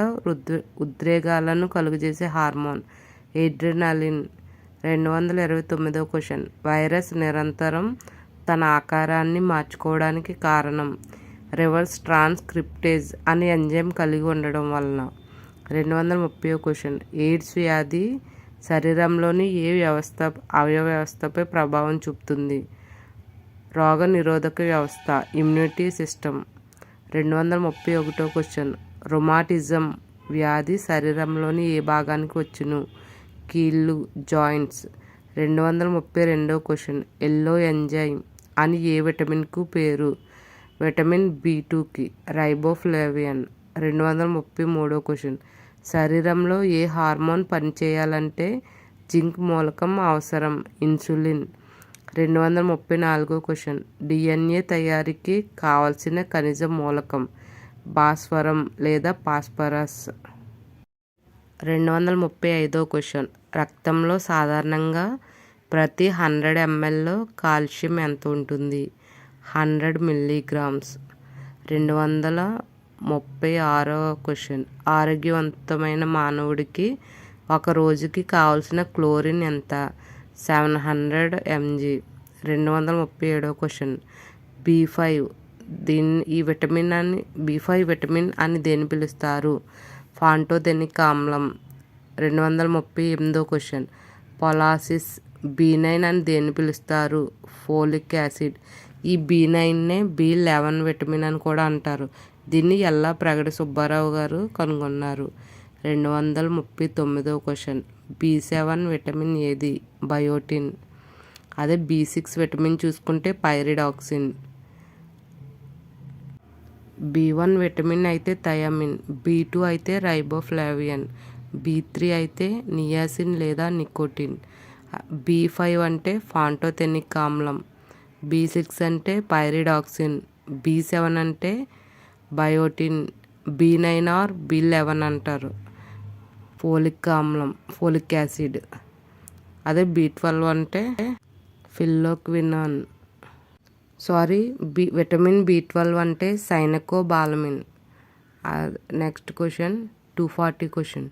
ఉద్రేగాలను కలుగజేసే హార్మోన్ ఎడ్రినలిన్. 229వ క్వశ్చన్. వైరస్ నిరంతరం తన ఆకారాన్ని మార్చుకోవడానికి కారణం రివర్స్ ట్రాన్స్క్రిప్టేజ్ అనే ఎంజైమ్ కలిగి ఉండడం వలన. 230వ క్వశ్చన్. ఎయిడ్స్ వ్యాధి శరీరంలోని ఏ అవయవ వ్యవస్థపై ప్రభావం చూపుతుంది? రోగ నిరోధక వ్యవస్థ ఇమ్యూనిటీ సిస్టమ్. 231వ క్వశ్చన్. రొమాటిజం వ్యాధి శరీరంలోని ఏ భాగానికి వచ్చును? కీళ్ళు, జాయింట్స్. 232వ క్వశ్చన్. ఎల్లో ఎంజైమ్ అని ఏ విటమిన్కు పేరు? విటమిన్ B2కి రైబోఫ్లేవియన్. 233వ క్వశ్చన్. శరీరంలో ఏ హార్మోన్ పనిచేయాలంటే జింక్ మూలకం అవసరం ఇన్సులిన్. 234వ క్వశ్చన్. DNA తయారీకి కావలసిన ఖనిజ మూలకం భాస్వరం లేదా ఫాస్ఫరస్. 235వ క్వశ్చన్. రక్తంలో సాధారణంగా ప్రతి 100 mlలో కాల్షియం ఎంత ఉంటుంది? 100 mg. 236వ క్వశ్చన్. ఆరోగ్యవంతమైన మానవుడికి ఒక రోజుకి కావలసిన క్లోరిన్ ఎంత? 700 mg. 237వ క్వశ్చన్. B5 విటమిన్ అని దేని పిలుస్తారు? ఫాంటోథెనిక్ ఆమ్లం. 238వ క్వశ్చన్. పొలాసిస్ B9 అని దేన్ని పిలుస్తారు? Folic acid. ఈ B9నే B11 విటమిన్ అని కూడా అంటారు. దీన్ని యల్లాప్రగడ సుబ్బారావు గారు కనుగొన్నారు. 239వ క్వశ్చన్. B7 విటమిన్ ఏది? బయోటిన్. అదే B6 విటమిన్ చూసుకుంటే పైరిడాక్సిన్. B1 విటమిన్ అయితే థయామిన్. B2 అయితే రైబోఫ్లావియన్. B3 అయితే నియాసిన్ లేదా నికోటిన్. B5 అంటే ఫాంటోథెనిక్ ఆమ్లం. B6 అంటే పైరిడాక్సిన్. B7 అంటే బయోటిన్. B9 ఆర్ B11 అంటారు ఫోలిక్ ఆమ్లం, ఫోలిక్ యాసిడ్. అదే B12 అంటే ఫిల్లోక్వినాన్. విటమిన్ B12 అంటే cyanocobalamin. Next question 240 question.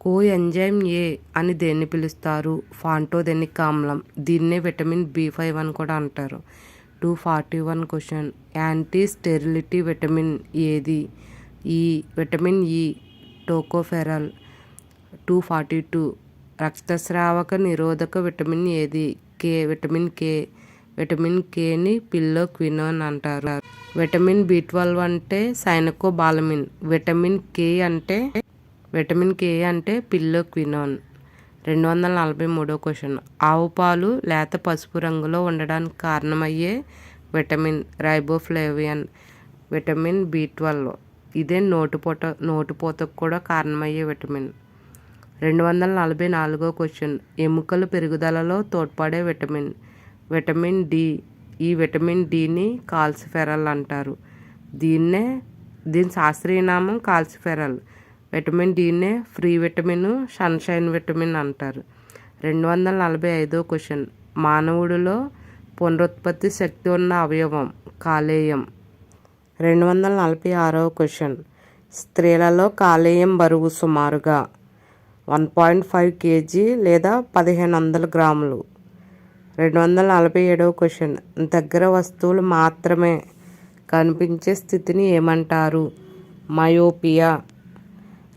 Coenzyme ఏ అని దేన్ని పిలుస్తారు? ఫాంటోథెనిక్ ఆమ్లం. దీన్నే విటమిన్ B5 అని కూడా అంటారు. 241 క్వశ్చన్. యాంటీ స్టెరిలిటీ విటమిన్ ఏది? Vitamin E tocopherol. 242. రక్తస్రావక నిరోధక విటమిన్ ఏది? Vitamin K. విటమిన్ కేని పిల్లోక్వినోన్ అంటారు. విటమిన్ B12 అంటే సైనకోబాలమిన్. విటమిన్ కే అంటే పిల్లోక్వినోన్. 243వ క్వశ్చన్. ఆవు పాలు లేత పసుపు రంగులో ఉండడానికి కారణమయ్యే విటమిన్ రైబోఫ్లేవియన్. Vitamin B12. ఇదే నోటిపోతకు కూడా కారణమయ్యే విటమిన్. 244వ క్వశ్చన్. ఎముకల పెరుగుదలలో తోడ్పడే విటమిన్. Vitamin D. ఈ విటమిన్ డిని కాల్సిఫెరల్ అంటారు. దీని శాస్త్రీయ నామం కాల్సిఫెరల్. విటమిన్ డినే ఫ్రీ విటమిన్, సన్షైన్ విటమిన్ అంటారు. 245వ క్వశ్చన్. మానవుడిలో పునరుత్పత్తి శక్తి ఉన్న అవయవం కాలేయం. 246వ క్వశ్చన్. స్త్రీలలో కాలేయం బరువు సుమారుగా 1.5 kg లేదా 1500 గ్రాములు. 247వ క్వశ్చన్, దగ్గర వస్తువులు మాత్రమే కనిపించే స్థితిని ఏమంటారు? మయోపియా.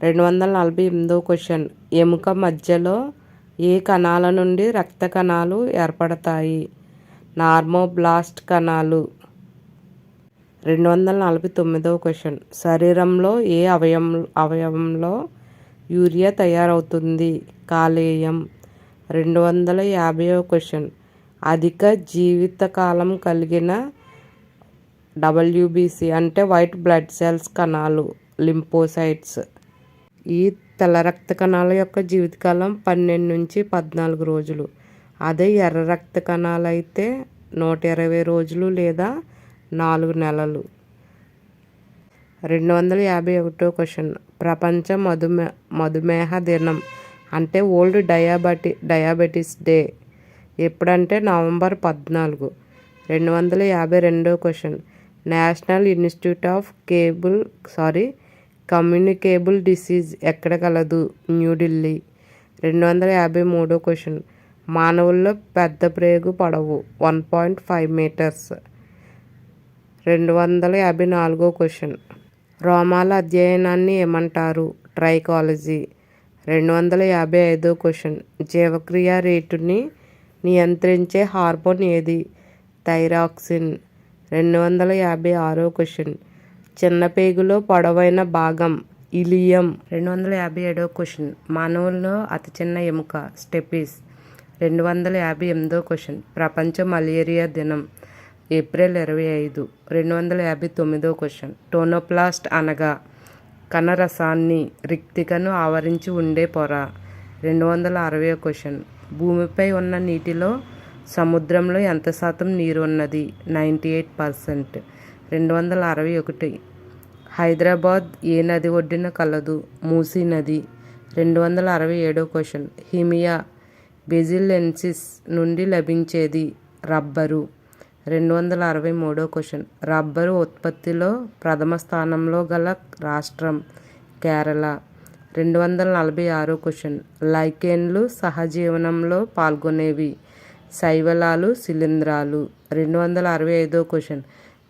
248వ క్వశ్చన్, ఎముక మధ్యలో ఏ కణాల నుండి రక్త కణాలు ఏర్పడతాయి? నార్మోబ్లాస్ట్ కణాలు. 249వ క్వశ్చన్, శరీరంలో ఏ అవయవంలో యూరియా తయారవుతుంది? కాలేయం. 250వ క్వశ్చన్, అధిక జీవితకాలం కలిగిన WBC అంటే వైట్ బ్లడ్ సెల్స్ కణాలు లింఫోసైట్స్. ఈ తెల్ల రక్త కణాల యొక్క జీవితకాలం 12 నుంచి 14 రోజులు. అదే ఎర్ర రక్త కణాలు అయితే 120 రోజులు లేదా 4 నెలలు. 251వ క్వశ్చన్, ప్రపంచ మధుమేహ దినం అంటే వరల్డ్ డయాబెటీస్ డే ఎప్పుడంటే నవంబర్ 14. 252వ question, National Institute of Communicable Disease ఎక్కడ కలదు? న్యూఢిల్లీ. 253వ క్వశ్చన్, మానవుల్లో పెద్ద ప్రేగు పొడవు 1.5 మీటర్స్. 254వ క్వశ్చన్, రోమాల అధ్యయనాన్ని ఏమంటారు? ట్రైకాలజీ. 255వ క్వశ్చన్, జీవక్రియ రేటుని నియంత్రించే హార్మోన్ ఏది? థైరాక్సిన్. 256వ క్వశ్చన్, చిన్న పేగులో పొడవైన భాగం ఇలియం. 257వ క్వశ్చన్, మానవుల్లో అతి చిన్న ఎముక స్టెపిస్. 258వ క్వశ్చన్, ప్రపంచ మలేరియా దినం ఏప్రిల్ 25. 259వ క్వశ్చన్, టోనోప్లాస్ట్ అనగా కణరసాన్ని రిక్తికను ఆవరించి ఉండే పొర. 260వ క్వశ్చన్, భూమిపై ఉన్న నీటిలో సముద్రంలో ఎంత శాతం నీరు ఉన్నది? 98%. 261, హైదరాబాద్ ఏ నది ఒడ్డున కలదు? మూసీ నది. 267వ క్వశ్చన్, హిమియా బెజిలెన్సిస్ నుండి లభించేది రబ్బరు. 263వ క్వశ్చన్, రబ్బరు ఉత్పత్తిలో ప్రథమ స్థానంలో గల రాష్ట్రం కేరళ. 246వ క్వశ్చన్, లైకెన్లు సహజీవనంలో పాల్గొనేవి శైవలాలు, శిలీంధ్రాలు. 265వ క్వశ్చన్,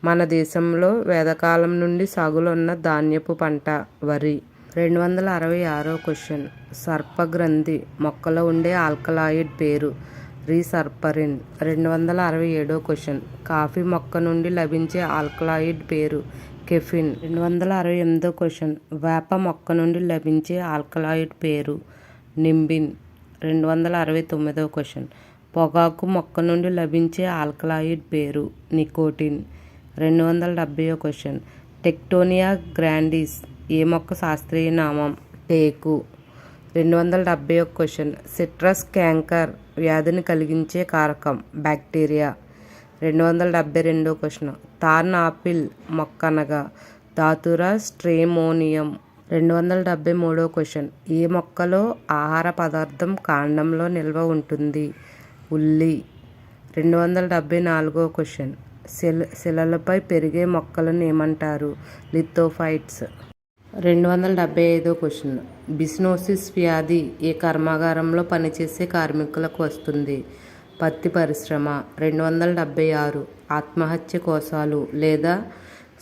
మన దేశంలో వేదకాలం నుండి సాగులో ఉన్న ధాన్యపు పంట వరి. 266వ క్వశ్చన్, సర్పగ్రంథి మొక్కలో ఉండే ఆల్కలాయిడ్ పేరు రీసర్పరిన్. 267వ క్వశ్చన్, కాఫీ మొక్క నుండి లభించే ఆల్కలాయిడ్ పేరు కెఫిన్. 268వ క్వశ్చన్, వేప మొక్క నుండి లభించే ఆల్కలాయిడ్ పేరు నింబిన్. 269వ క్వశ్చన్, పొగాకు మొక్క నుండి లభించే ఆల్కలాయిడ్ పేరు నికోటిన్. 270వ క్వశ్చన్, టెక్టోనియా గ్రాండిస్ ఏ మొక్క శాస్త్రీయ నామం? టేకు. 270వ క్వశ్చన్, సిట్రస్ క్యాంకర్ వ్యాధిని కలిగించే కారకం బ్యాక్టీరియా. 272వ క్వశ్చన్, తార్న్ ఆపిల్ మొక్క అనగా దాతురా స్ట్రేమోనియం. 273వ క్వశ్చన్, ఏ మొక్కలో ఆహార పదార్థం కాండంలో నిల్వ ఉంటుంది? ఉల్లి. 274వ క్వశ్చన్, శిలలపై పెరిగే మొక్కలను ఏమంటారు? లిథోఫైట్స్. 275వ క్వశ్చన్, బిసినోసిస్ వ్యాధి ఏ కర్మాగారంలో పనిచేసే కార్మికులకు వస్తుంది? పత్తి పరిశ్రమ. 276, ఆత్మహత్య కోశాలు లేదా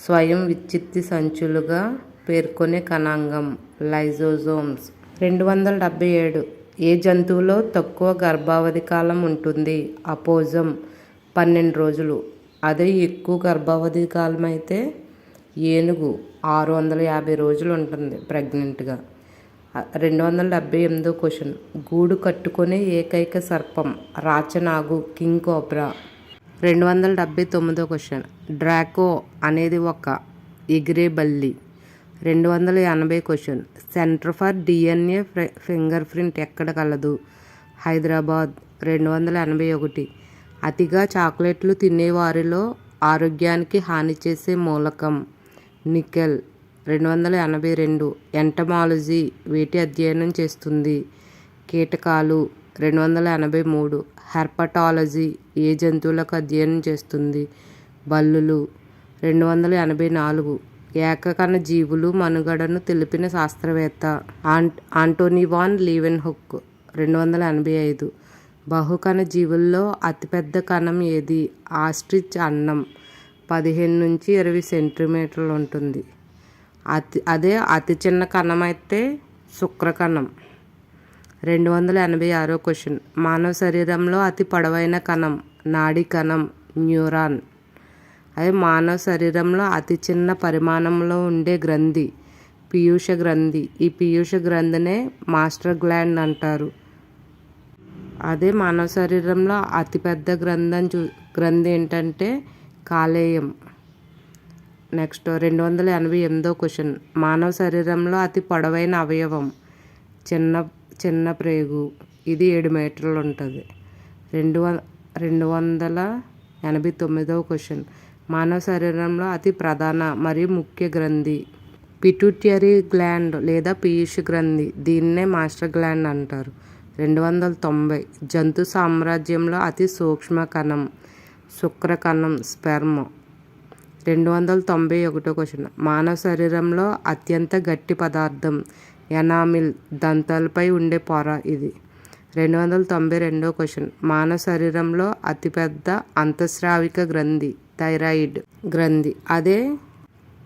స్వయం విచ్ఛిత్తి సంచులుగా పేర్కొనే కణాంగం లైజోజోమ్స్. 277, ఏ జంతువులో తక్కువ గర్భావధి కాలం ఉంటుంది? అపోజం 12 రోజులు. అదే ఎక్కువ గర్భావధి కాలం అయితే ఏనుగు 650 రోజులు ఉంటుంది ప్రెగ్నెంట్గా. 278వ క్వశ్చన్, గూడు కట్టుకునే ఏకైక సర్పం రాచనాగు కింగ్ కోబ్రా. 279వ క్వశ్చన్, డ్రాకో అనేది ఒక ఎగిరే బల్లి. 280 question, centre for DNA finger print ఎక్కడ కలదు? హైదరాబాద్. 281, అతిగా చాక్లెట్లు తినేవారిలో ఆరోగ్యానికి హాని చేసే మూలకం నికెల్. 282, ఎంటమాలజీ వేటి అధ్యయనం చేస్తుంది? కీటకాలు. 283, హెర్పటాలజీ ఏ జంతువులకు అధ్యయనం చేస్తుంది? బల్లులు. 284, ఏకకణ జీవులు మనుగడను తెలిపిన శాస్త్రవేత్త ఆంటోనీ వాన్ లీవెన్హుక్. 285, బహుకణ జీవుల్లో అతిపెద్ద కణం ఏది? ఆస్ట్రిచ్ అన్నం 15-20 సెంటీమీటర్లు ఉంటుంది. అతి చిన్న కణం అయితే శుక్రకణం. 286 క్వశ్చన్. మానవ శరీరంలో అతి పొడవైన కణం? నాడీ కణం, న్యూరాన్. అదే మానవ శరీరంలో అతి చిన్న పరిమాణంలో ఉండే గ్రంథి పీయూష గ్రంథి. ఈ పీయూష గ్రంథినే మాస్టర్ గ్లాండ్ అంటారు. అదే మానవ శరీరంలో అతిపెద్ద గ్రంథి ఏంటంటే కాలేయం. Next 288 question. మానవ శరీరంలో అతి పొడవైన అవయవం? చిన్న ప్రేగు. ఇది 7 మీటర్లు ఉంటుంది. 289 క్వశ్చన్. మానవ శరీరంలో అతి ప్రధాన మరియు ముఖ్య గ్రంథి? పిట్యూటరీ గ్లాండ్ లేదా పీయూష గ్రంథి. దీన్నే మాస్టర్ గ్లాండ్ అంటారు. 290. జంతు సామ్రాజ్యంలో అతి సూక్ష్మ కణం? శుక్రకణం, స్పెర్మ్. 291 క్వశ్చన్. మానవ శరీరంలో అత్యంత గట్టి పదార్థం? ఎనామిల్, దంతాలపై ఉండే పొర ఇది. 292 క్వశ్చన్. మానవ శరీరంలో అతిపెద్ద అంతఃస్రావిక గ్రంథి? థైరాయిడ్ గ్రంథి. అదే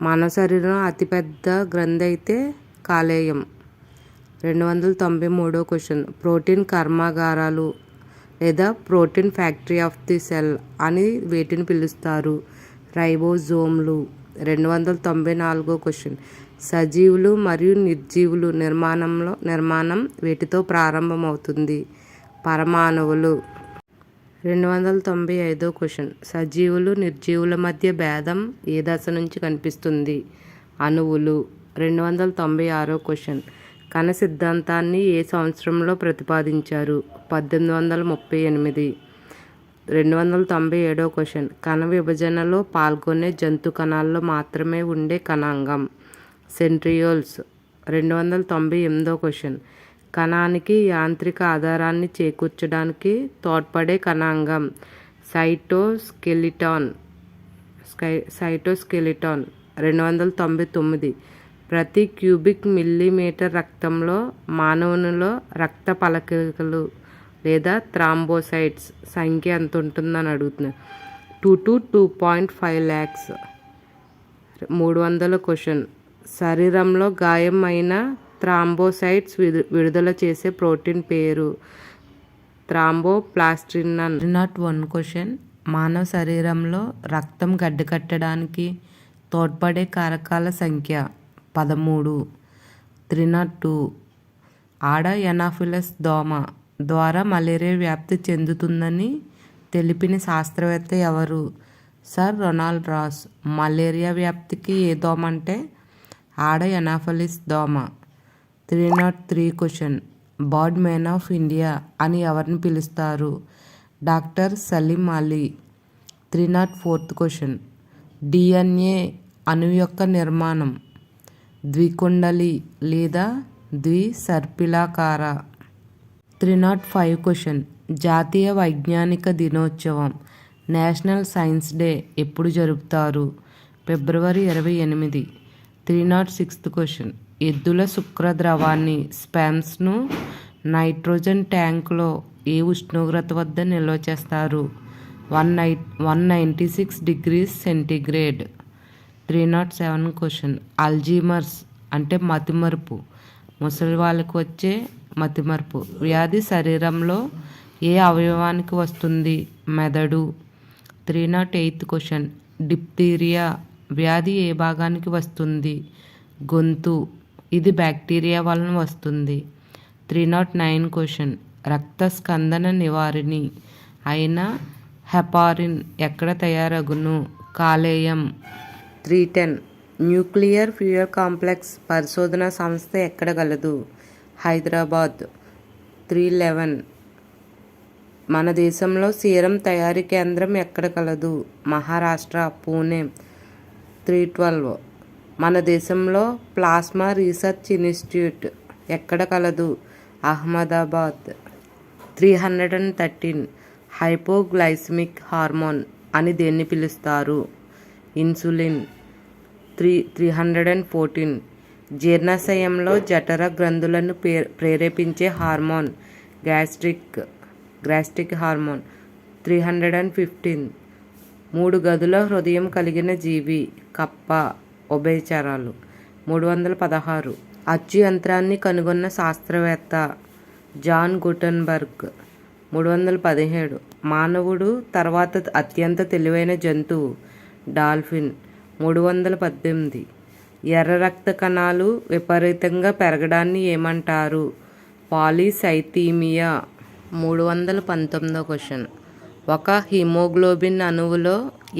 మానవ శరీరం అతిపెద్ద గ్రంథి అయితే కాలేయం. 293 క్వశ్చన్. ప్రోటీన్ కర్మాగారాలు లేదా protein factory of the cell అని వీటిని పిలుస్తారు? రైబోజోమ్లు. 294 క్వశ్చన్. సజీవులు మరియు నిర్జీవులు నిర్మాణం వీటితో ప్రారంభమవుతుంది? పరమాణువులు. 295 క్వశ్చన్. సజీవులు నిర్జీవుల మధ్య భేదం ఏ దశ నుంచి కనిపిస్తుంది? అణువులు. 296 క్వశ్చన్. కణ సిద్ధాంతాన్ని ఏ సంవత్సరంలో ప్రతిపాదించారు? 1838. 297 క్వశ్చన్. కణ విభజనలో పాల్గొనే జంతు కణాల్లో మాత్రమే ఉండే కణాంగం? సెంట్రియోల్స్. 298 క్వశ్చన్. కణానికి యాంత్రిక ఆధారాన్ని చేకూర్చడానికి తోడ్పడే కణాంగం? సైటోస్కెలిటాన్. 299. ప్రతి క్యూబిక్ మిల్లీమీటర్ రక్తంలో మానవునిలో రక్త పలకలు లేదా థ్రాంబోసైట్స్ సంఖ్య ఎంత ఉంటుందని అడుగుతున్నారు. 2 to 2.5 lakhs. 300 క్వశ్చన్. శరీరంలో గాయం అయిన థ్రాంబోసైట్స్ విడుదల చేసే ప్రోటీన్ పేరు? థ్రాంబోప్లాస్టిన్. 301 క్వశ్చన్. మానవ శరీరంలో రక్తం గడ్డకట్టడానికి తోడ్పడే కారకాల సంఖ్య? 13. 302. ఆడ ఎనాఫిలస్ దోమ ద్వారా మలేరియా వ్యాప్తి చెందుతుందని తెలిపిన శాస్త్రవేత్త ఎవరు? Sir Ronald Ross. మలేరియా వ్యాప్తికి ఏ దోమ అంటే ఆడ ఎనాఫిలిస్ దోమ. 303 question. Bird man of India అని ఎవరిని పిలుస్తారు? Doctor Salim Ali. 304 question. DNA అణువు యొక్క నిర్మాణం? ద్వికుండలి లేదా ద్విసర్పిలాకార. 305 క్వశ్చన్. జాతీయ వైజ్ఞానిక దినోత్సవం నేషనల్ సైన్స్ డే ఎప్పుడు జరుపుతారు? ఫిబ్రవరి 28. 306 క్వశ్చన్. ఎద్దుల శుక్రద్రవాన్ని స్పెమ్స్ను నైట్రోజన్ ట్యాంకులో ఏ ఉష్ణోగ్రత వద్ద నిల్వ చేస్తారు? 196 degrees సెంటీగ్రేడ్. 307 క్వశ్చన్. అల్జీమర్స్ అంటే మతిమరుపు, ముసలి వాళ్ళకి వచ్చే మతిమరుపు వ్యాధి శరీరంలో ఏ అవయవానికి వస్తుంది? మెదడు. 308 క్వశ్చన్. డిప్తీరియా వ్యాధి ఏ భాగానికి వస్తుంది? గొంతు. ఇది బ్యాక్టీరియా వలన వస్తుంది. 309 క్వశ్చన్. రక్త స్కందన నివారిణి అయిన హెపారిన్ ఎక్కడ తయారగును? కాలేయం. 310. న్యూక్లియర్ ఫ్యూయల్ కాంప్లెక్స్ పరిశోధన సంస్థ ఎక్కడ గలదు? హైదరాబాద్. 311. మన దేశంలో సీరం తయారీ కేంద్రం ఎక్కడ కలదు? మహారాష్ట్ర, పూణే. 312. మన దేశంలో ప్లాస్మా రీసెర్చ్ ఇన్స్టిట్యూట్ ఎక్కడ కలదు? అహ్మదాబాద్. 313. హైపోగ్లైసిమిక్ హార్మోన్ అని దేన్ని పిలుస్తారు? ఇన్సులిన్. 314. జీర్ణాశయంలో జఠర గ్రంథులను ప్రేరేపించే హార్మోన్? గ్యాస్ట్రిక్. Gastric hormone 315. 3 గదుల హృదయం కలిగిన జీవి కప్ప. ఉభయచరాలు. 316. అచ్చు యంత్రాన్ని కనుగొన్న శాస్త్రవేత్త జాన్ గుటెన్బర్గ్. 317. మానవుడు తర్వాత అత్యంత తెలివైన జంతువు డాల్ఫిన్. 318. ఎర్ర రక్త కణాలు విపరీతంగా పెరగడాన్ని ఏమంటారు? పాలీసైథీమియా. 319 క్వశ్చన్. ఒక హిమోగ్లోబిన్ అణువులో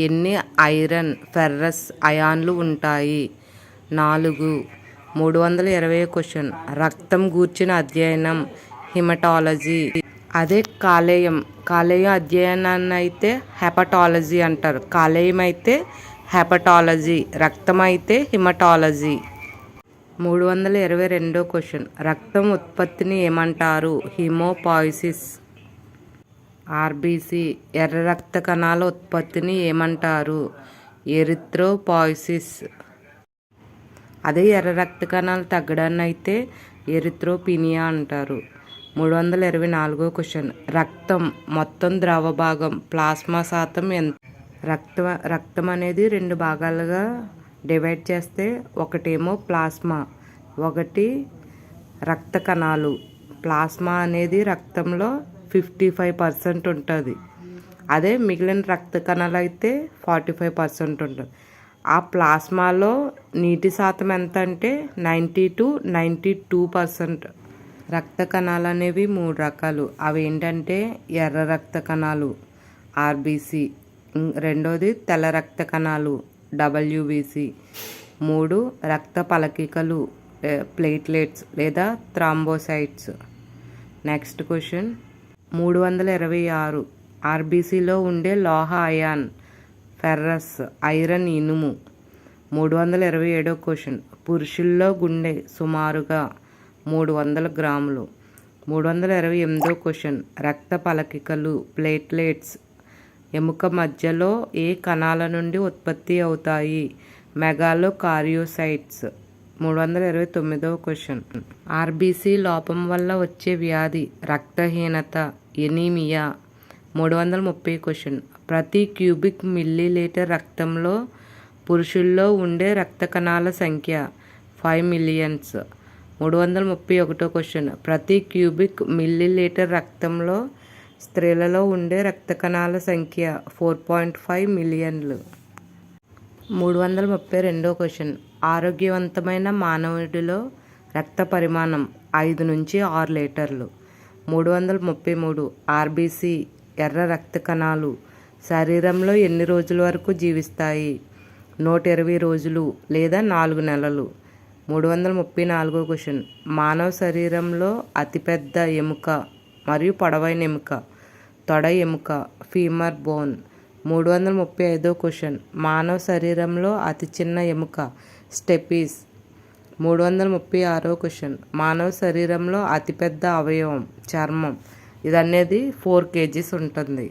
ఎన్ని ఐరన్, ఫెర్రస్ అయాన్లు ఉంటాయి? 4. 320 క్వశ్చన్. రక్తం గూర్చిన అధ్యయనం హిమటాలజీ. అదే కాలేయం అధ్యయనాన్ని అయితే హెపటాలజీ అంటారు. కాలేయం అయితే హెపటాలజీ, రక్తం అయితే హిమటాలజీ. 322 క్వశ్చన్. రక్తం ఉత్పత్తిని ఏమంటారు? హిమోపాయిసిస్. ఆర్బీసీ. ఎర్ర రక్త కణాల ఉత్పత్తిని ఏమంటారు? ఎరిథ్రోపాయిసిస్. అదే ఎర్ర రక్త కణాలు తగ్గడాన్ని అయితే ఎరిథ్రోపినియా అంటారు. 324 క్వశ్చన్. రక్తం మొత్తం ద్రవ భాగం ప్లాస్మా శాతం ఎంత? రక్తం అనేది 2 భాగాలుగా డివైడ్ చేస్తే ఒకటేమో ప్లాస్మా, ఒకటి రక్త కణాలు. ప్లాస్మా అనేది రక్తంలో 55% ఉంటుంది. అదే మిగిలిన రక్త కణాలు అయితే 45% ఉంటుంది. ఆ ప్లాస్మాలో నీటి శాతం ఎంత అంటే 90 to 92%. రక్త కణాలు అనేవి 3 రకాలు. అవి ఏంటంటే ఎర్ర రక్త కణాలు ఆర్బీసీ, రెండోది తెల్ల రక్త కణాలు డబ్ల్యూబీసీ, 3 రక్త పలకికలు ప్లేట్లెట్స్ లేదా థ్రాంబోసైట్స్. Next question. 326. ఆర్బీసీలో ఉండే లోహ అయాన్ ఫెర్రస్, ఐరన్, ఇనుము. 327 క్వశ్చన్. పురుషుల్లో గుండె సుమారుగా 300 గ్రాములు. 328 క్వశ్చన్. రక్త పలకికలు ప్లేట్లెట్స్ ఎముక మధ్యలో ఏ కణాల నుండి ఉత్పత్తి అవుతాయి? మెగాలో కార్యోసైట్స్. 329 క్వశ్చన్. ఆర్బీసీ లోపం వల్ల వచ్చే వ్యాధి రక్తహీనత, ఎనీమియా. 330 క్వశ్చన్. ప్రతి క్యూబిక్ మిల్లీలీటర్ రక్తంలో పురుషుల్లో ఉండే రక్త కణాల సంఖ్య 5 మిలియన్స్. 331 క్వశ్చన్. ప్రతి క్యూబిక్ మిల్లీలీటర్ రక్తంలో స్త్రీలలో ఉండే రక్త కణాల సంఖ్య 4.5 మిలియన్లు. 332 క్వశ్చన్. ఆరోగ్యవంతమైన మానవుడిలో రక్త పరిమాణం 5 నుంచి 6 లీటర్లు. 333. ఆర్బీసీ ఎర్ర రక్త కణాలు శరీరంలో ఎన్ని రోజుల వరకు జీవిస్తాయి? 120 రోజులు లేదా 4 నెలలు. 334 క్వశ్చన్. మానవ శరీరంలో అతిపెద్ద ఎముక మరియు పొడవైన ఎముక తొడ ఎముక ఫీమర్ బోన్. 335 క్వశ్చన్. మానవ శరీరంలో అతి చిన్న ఎముక స్టెపీస్. 336 క్వశ్చన్. మానవ శరీరంలో అతిపెద్ద అవయవం చర్మం. ఇది అనేది 4 kgs ఉంటుంది.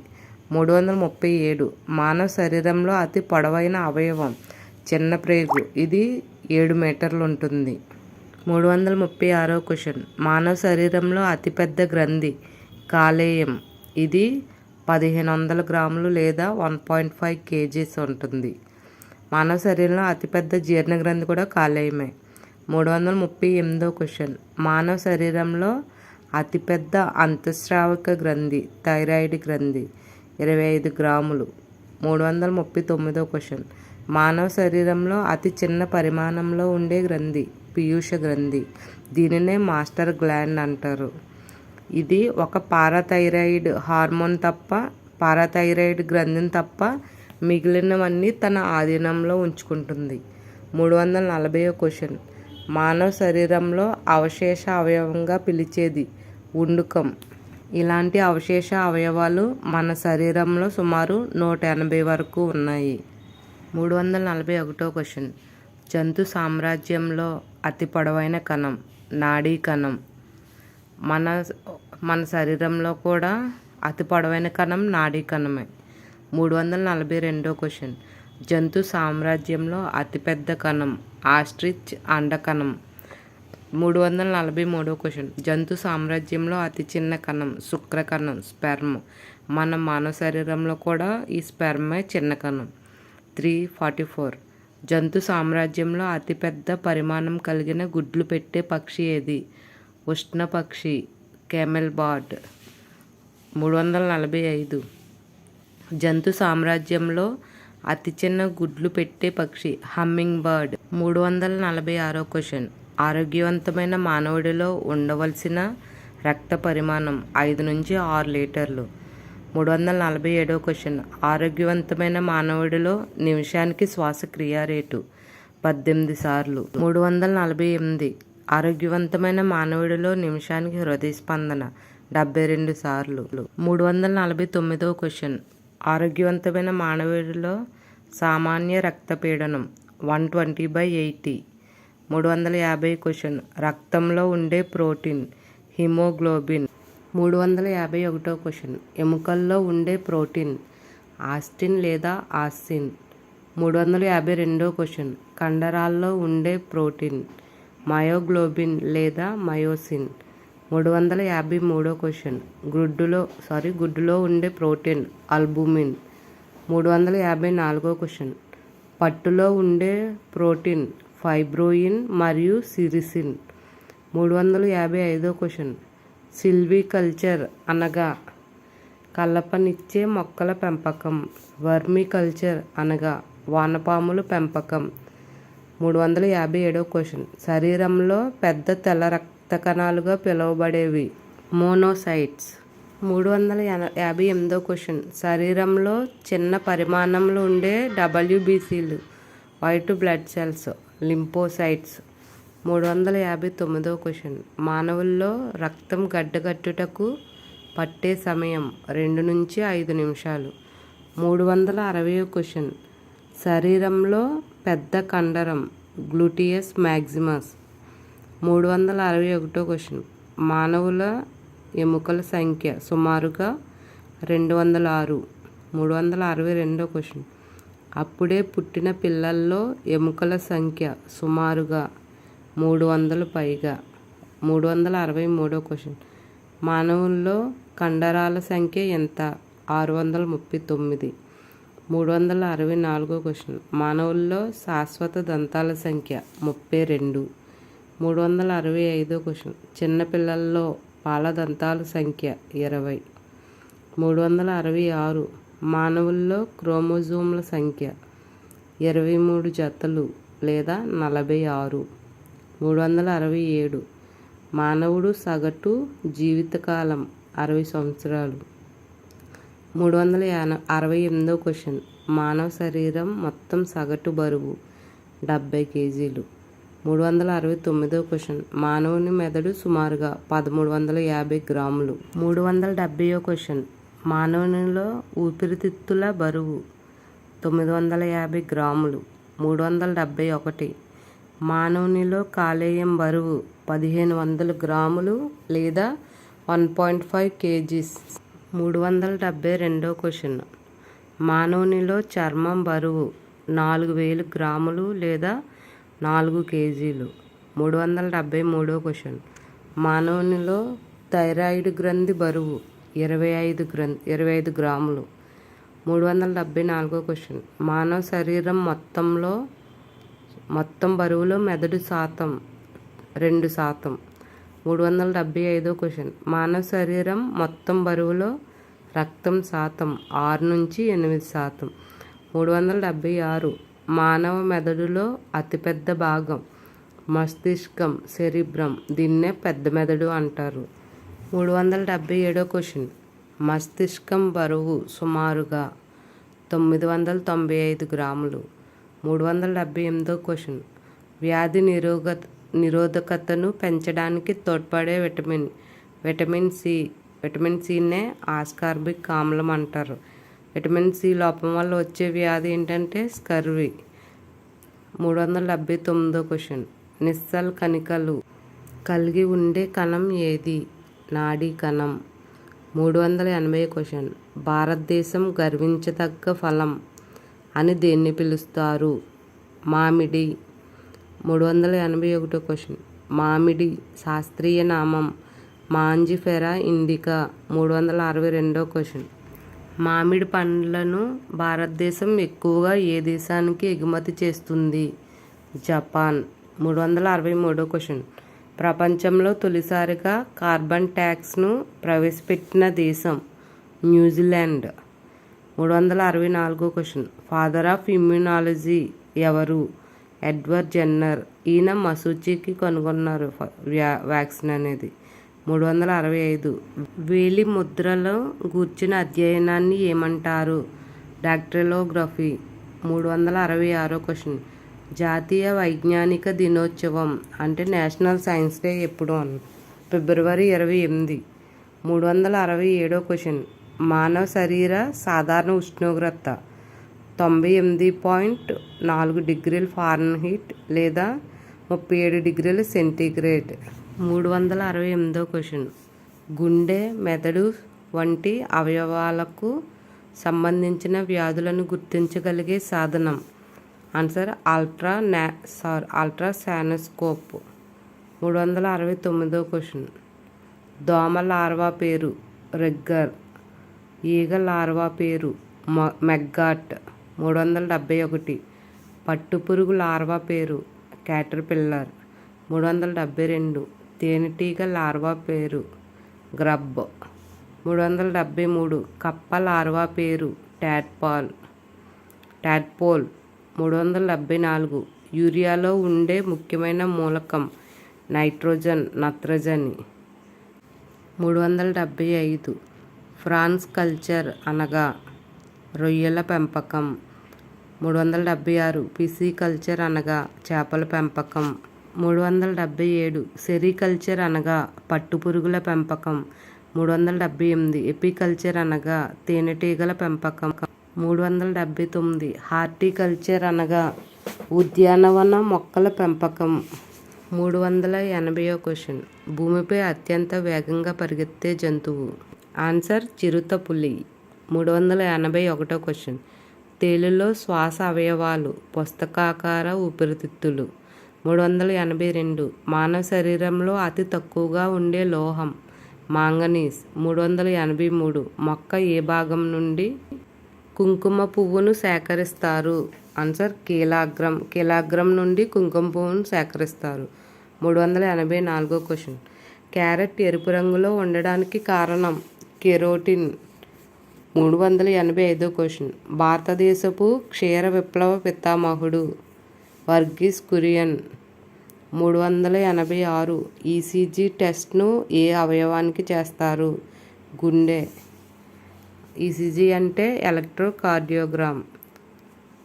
337. మానవ శరీరంలో అతి పొడవైన అవయవం చిన్న ప్రేగు. ఇది 7 మీటర్లు ఉంటుంది. 336 క్వశ్చన్. మానవ శరీరంలో అతిపెద్ద గ్రంథి కాలేయం. ఇది 1500 గ్రాములు లేదా 1.5 kgs ఉంటుంది. మానవ శరీరంలో అతిపెద్ద జీర్ణ గ్రంథి కూడా కాలేయమే. 338 క్వశ్చన్. మానవ శరీరంలో అతిపెద్ద అంతఃస్రావక గ్రంథి థైరాయిడ్ గ్రంథి 25 గ్రాములు. 339 క్వశ్చన్. మానవ శరీరంలో అతి చిన్న పరిమాణంలో ఉండే గ్రంథి పీయూష గ్రంథి. దీనినే మాస్టర్ గ్లాండ్ అంటారు. ఇది ఒక పారాథైరాయిడ్ హార్మోన్ తప్ప పారాథైరాయిడ్ గ్రంథిని తప్ప మిగిలినవన్నీ తన ఆధీనంలో ఉంచుకుంటుంది. 340 క్వశ్చన్. మానవ శరీరంలో అవశేష అవయవంగా పిలిచేది ఉండుకం. ఇలాంటి అవశేష అవయవాలు మన శరీరంలో సుమారు 180 వరకు ఉన్నాయి. 341 క్వశ్చన్. జంతు సామ్రాజ్యంలో అతి పొడవైన కణం నాడీ కణం. మన శరీరంలో కూడా అతి పొడవైన కణం నాడీ కణమే. 342 క్వశ్చన్. జంతు సామ్రాజ్యంలో అతిపెద్ద కణం ఆస్ట్రిచ్ అండకణం. 343 క్వశ్చన్. జంతు సామ్రాజ్యంలో అతి చిన్న కణం శుక్రకణం స్పెర్మ్. మన మానవ శరీరంలో కూడా ఈ స్పెర్మే చిన్న కణం. 344. జంతు సామ్రాజ్యంలో అతిపెద్ద పరిమాణం కలిగిన గుడ్లు పెట్టే పక్షి ఏది? ఉష్ణ పక్షి కెమెల్ బర్డ్. 345. జంతు సామ్రాజ్యంలో అతి చిన్న గుడ్లు పెట్టే పక్షి హమ్మింగ్ బర్డ్. 346 క్వశ్చన్. ఆరోగ్యవంతమైన మానవుడిలో ఉండవలసిన రక్త పరిమాణం 5 నుంచి 6 లీటర్లు. 347 క్వశ్చన్. ఆరోగ్యవంతమైన మానవుడిలో నిమిషానికి శ్వాసక్రియ రేటు 18 సార్లు. 348. ఆరోగ్యవంతమైన మానవుడిలో నిమిషానికి హృదయ స్పందన 72 సార్లు. 349 క్వశ్చన్. ఆరోగ్యవంతమైన మానవుడిలో సామాన్య రక్తపీడనం 120/80. 350 క్వశ్చన్. రక్తంలో ఉండే ప్రోటీన్ హిమోగ్లోబిన్. 351 క్వశ్చన్. ఎముకల్లో ఉండే ప్రోటీన్ ఆస్టిన్ లేదా ఆస్సిన్. 352 క్వశ్చన్. కండరాల్లో ఉండే ప్రోటీన్ మయోగ్లోబిన్ లేదా మయోసిన్. 353 క్వశ్చన్. గుడ్డులో ఉండే ప్రోటీన్ అల్బుమిన్. 354 క్వశ్చన్. పట్టులో ఉండే ప్రోటీన్ ఫైబ్రోయిన్ మరియు సిరిసిన్. 355 క్వశ్చన్. సిల్వికల్చర్ అనగా కలపనిచ్చే మొక్కల పెంపకం. వర్మికల్చర్ అనగా వానపాముల పెంపకం. 357 క్వశ్చన్. శరీరంలో పెద్ద తెల్ల రక్త కణాలుగా పిలువబడేవి మోనోసైట్స్. 358 క్వశ్చన్. శరీరంలో చిన్న పరిమాణంలో ఉండే WBCలు white blood cells lymphocytes. 359 question. మానవుల్లో రక్తం గడ్డకట్టుటకు పట్టే సమయం 2 నుంచి 5 నిమిషాలు. 360 క్వశ్చన్. శరీరంలో పెద్ద కండరం గ్లూటియస్ మ్యాక్సిమస్. 361 క్వశ్చన్. మానవుల ఎముకల సంఖ్య సుమారుగా 206. 362 క్వశ్చన్. అప్పుడే పుట్టిన పిల్లల్లో ఎముకల సంఖ్య సుమారుగా 300 పైగా. 363 క్వశ్చన్. మానవుల్లో కండరాల సంఖ్య ఎంత? 639. 364 క్వశ్చన్. మానవుల్లో శాశ్వత దంతాల సంఖ్య 32. 365 క్వశ్చన్. చిన్నపిల్లల్లో పాల దంతాల సంఖ్య 20. 366. మానవుల్లో క్రోమోజోమ్ల సంఖ్య 23 జతలు లేదా 46. 367. మానవుడు సగటు జీవితకాలం 60 సంవత్సరాలు. 368 క్వశ్చన్. మానవ శరీరం మొత్తం సగటు బరువు 70 కేజీలు. 369 క్వశ్చన్. మానవుని మెదడు సుమారుగా 1350 గ్రాములు. 370 క్వశ్చన్. మానవునిలో ఊపిరితిత్తుల బరువు 950 గ్రాములు. 371. మానవునిలో కాలేయం బరువు 1500 గ్రాములు లేదా 1.5 kgs. 372 క్వశ్చన్. మానవునిలో చర్మం బరువు 4000 గ్రాములు లేదా 4 కేజీలు. 373 క్వశ్చన్. మానవునిలో థైరాయిడ్ గ్రంథి బరువు 25 గ్రాములు. 374 క్వశ్చన్. మానవ శరీరం మొత్తం బరువులో మెదడు శాతం 2%. 375 క్వశ్చన్. మానవ శరీరం మొత్తం బరువులో రక్తం శాతం 6 నుంచి 8%. 376. మానవ మెదడులో అతిపెద్ద భాగం మస్తిష్కం సెరిబ్రమ్. దీన్నే పెద్ద మెదడు అంటారు. 377 క్వశ్చన్. మస్తిష్కం బరువు సుమారుగా 995 గ్రాములు. 378 క్వశ్చన్. వ్యాధి నిరోధకతను పెంచడానికి తోడ్పడే విటమిన్ సి. విటమిన్ సినే ఆస్కార్బిక్ ఆమ్లం అంటారు. విటమిన్ సి లోపం వల్ల వచ్చే వ్యాధి ఏంటంటే స్కర్వీ. 379 క్వశ్చన్. నిస్సల్ కణికలు కలిగి ఉండే కణం ఏది? నాడీ కణం. 380 క్వశ్చన్. భారతదేశం గర్వించదగ్గ ఫలం అని దేన్ని పిలుస్తారు? మామిడి. 381 క్వశ్చన్. మామిడి శాస్త్రీయ నామం మాంజిఫెరా ఇండికా. 362వ క్వశ్చన్. మామిడి పండ్లను భారతదేశం ఎక్కువగా ఏ దేశానికి ఎగుమతి చేస్తుంది? జపాన్. 363వ క్వశ్చన్. ప్రపంచంలో తొలిసారిగా కార్బన్ ట్యాక్స్ను ప్రవేశపెట్టిన దేశం న్యూజిలాండ్. 364వ క్వశ్చన్. ఫాదర్ ఆఫ్ ఇమ్యూనాలజీ ఎవరు? Edward Jenner. ఈయన మసూచికి కనుగొన్నారు వ్యాక్సిన్ అనేది. 365. వేలి ముద్రలో గూర్చిన అధ్యయనాన్ని ఏమంటారు? డాక్టిలోగ్రఫీ. 366వ క్వశ్చన్. జాతీయ వైజ్ఞానిక దినోత్సవం అంటే నేషనల్ సైన్స్ డే ఎప్పుడు? ఫిబ్రవరి 28. 367వ క్వశ్చన్. మానవ శరీర సాధారణ ఉష్ణోగ్రత 98.4 డిగ్రీల ఫారెన్హీట్ లేదా 37 డిగ్రీల సెంటీగ్రేడ్. 368వ క్వశ్చన్. గుండె, మెదడు వంటి అవయవాలకు సంబంధించిన వ్యాధులను గుర్తించగలిగే సాధనం. ఆన్సర్ అల్ట్రాసానోస్కోప్. 369వ క్వశ్చన్. దోమ లార్వా పేరు రెగ్గర్. ఈగ లార్వా పేరు మెగ్గాట్. 371. పట్టుపురుగు లార్వా పేరు క్యాటర్పిల్లర్. 372. తేనెటీగ లార్వా పేరు గ్రబ్. 373. కప్ప లార్వా పేరు టాడ్పోల్. 374. యూరియాలో ఉండే ముఖ్యమైన మూలకం నత్రజని. 375. ఫ్రాన్స్ కల్చర్ అనగా రొయ్యల పెంపకం. 376. పిసికల్చర్ అనగా చేపల పెంపకం. 377. సెరికల్చర్ అనగా పట్టుపురుగుల పెంపకం. 378. ఎపికల్చర్ అనగా తేనెటీగల పెంపకం. 379. హార్టికల్చర్ అనగా ఉద్యానవన మొక్కల పెంపకం. 380వ క్వశ్చన్. భూమిపై అత్యంత వేగంగా పరిగెత్తే జంతువు. ఆన్సర్ చిరుతపులి. 381వ క్వశ్చన్. తేలులో శ్వాస అవయవాలు పుస్తకాకార ఊపిరితిత్తులు. 382. మానవ శరీరంలో అతి తక్కువగా ఉండే లోహం మాంగనీస్. 383. మొక్క ఏ భాగం నుండి కుంకుమ పువ్వును సేకరిస్తారు? ఆన్సర్ కీలాగ్రం నుండి కుంకుమ పువ్వును సేకరిస్తారు. 384వ క్వశ్చన్. క్యారెట్ ఎరుపు రంగులో ఉండడానికి కారణం కెరోటిన్. 385వ క్వశ్చన్. భారతదేశపు క్షీర విప్లవ పితామహుడు వర్గీస్ కురియన్. 386. ఈసీజీ టెస్ట్ను ఏ అవయవానికి చేస్తారు? గుండె. ఈసీజీ అంటే ఎలక్ట్రోకార్డియోగ్రామ్.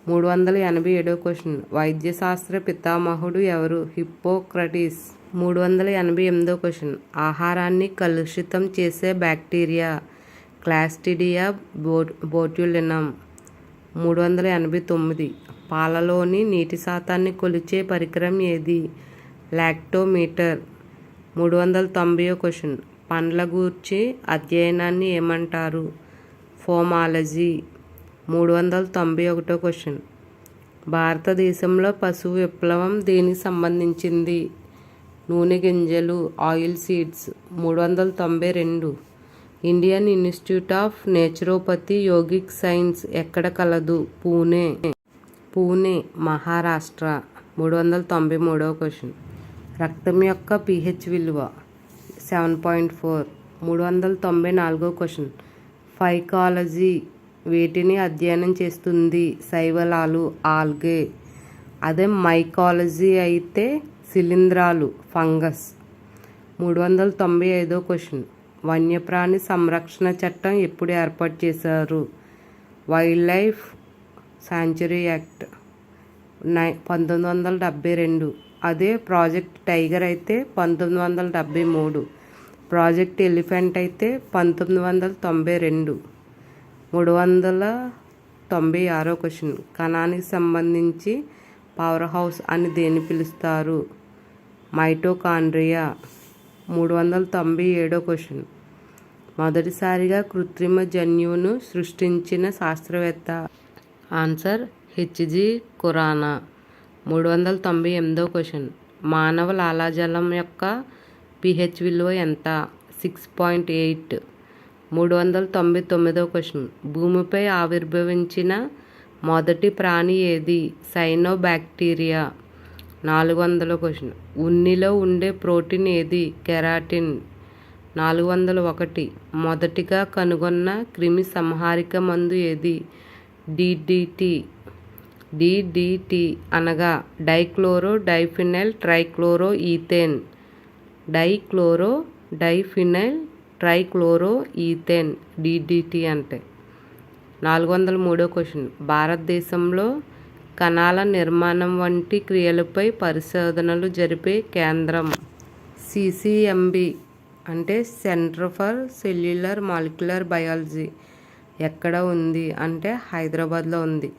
387వ క్వశ్చన్. వైద్యశాస్త్ర పితామహుడు ఎవరు? హిప్పోక్రటీస్. 388వ క్వశ్చన్. ఆహారాన్ని కలుషితం చేసే బ్యాక్టీరియా క్లాస్ట్రిడియా బోట్యులినం. 389. పాలలోని నీటి శాతాన్ని కొలిచే పరికరం ఏది? లాక్టోమీటర్. 390వ క్వశ్చన్. పండ్ల గూర్చి అధ్యయనాన్ని ఏమంటారు? ఫోమాలజీ. 391వ క్వశ్చన్. భారతదేశంలో పశువు విప్లవం దేనికి సంబంధించింది? నూనె గింజలు oil seeds. 392. Indian Institute of naturopathy yogic science ఎక్కడ కలదు? పూణే మహారాష్ట్ర. 393వ క్వశ్చన్. రక్తం యొక్క pH విలువ 7.4. 394వ క్వశ్చన్. ఫైకాలజీ వేటిని అధ్యయనం చేస్తుంది? శైవలాలు ఆల్గే. అదే మైకాలజీ అయితే శిలీంధ్రాలు ఫంగస్. 395వ క్వశ్చన్. వన్యప్రాణి సంరక్షణ చట్టం ఎప్పుడు ఏర్పాటు చేశారు? Wild life sanctuary act 1972. అదే ప్రాజెక్ట్ టైగర్ అయితే 1973. ప్రాజెక్ట్ ఎలిఫెంట్ అయితే 1992. 396వ క్వశ్చన్. కణానికి సంబంధించి పవర్ హౌస్ అని దేన్ని పిలుస్తారు? మైటోకాండ్రియా. 397వ క్వశ్చన్. మొదటిసారిగా కృత్రిమ జన్యువును సృష్టించిన శాస్త్రవేత్త? Answer HG Khorana. 398వ క్వశ్చన్. మానవ లాలాజలం యొక్క pH విలువ ఎంత? 6.8. 399వ క్వశ్చన్. భూమిపై ఆవిర్భవించిన మొదటి ప్రాణి ఏది? సైనోబాక్టీరియా. 400వ క్వశ్చన్. ఉన్నిలో ఉండే ప్రోటీన్ ఏది? కెరాటిన్. 401. మొదటిగా కనుగొన్న క్రిమి సంహారక మందు ఏది? DDT అనగా dichloro diphenyl trichloro ethane. Diphenyl trichloro ethane DDT అంటే. 403వ క్వశ్చన్. భారతదేశంలో కణాల నిర్మాణం వంటి క్రియలపై పరిశోధనలు జరిపే కేంద్రం. CCMB అంటే Centre for Cellular Molecular Biology ఎక్కడ ఉంది అంటే హైదరాబాద్లో ఉంది.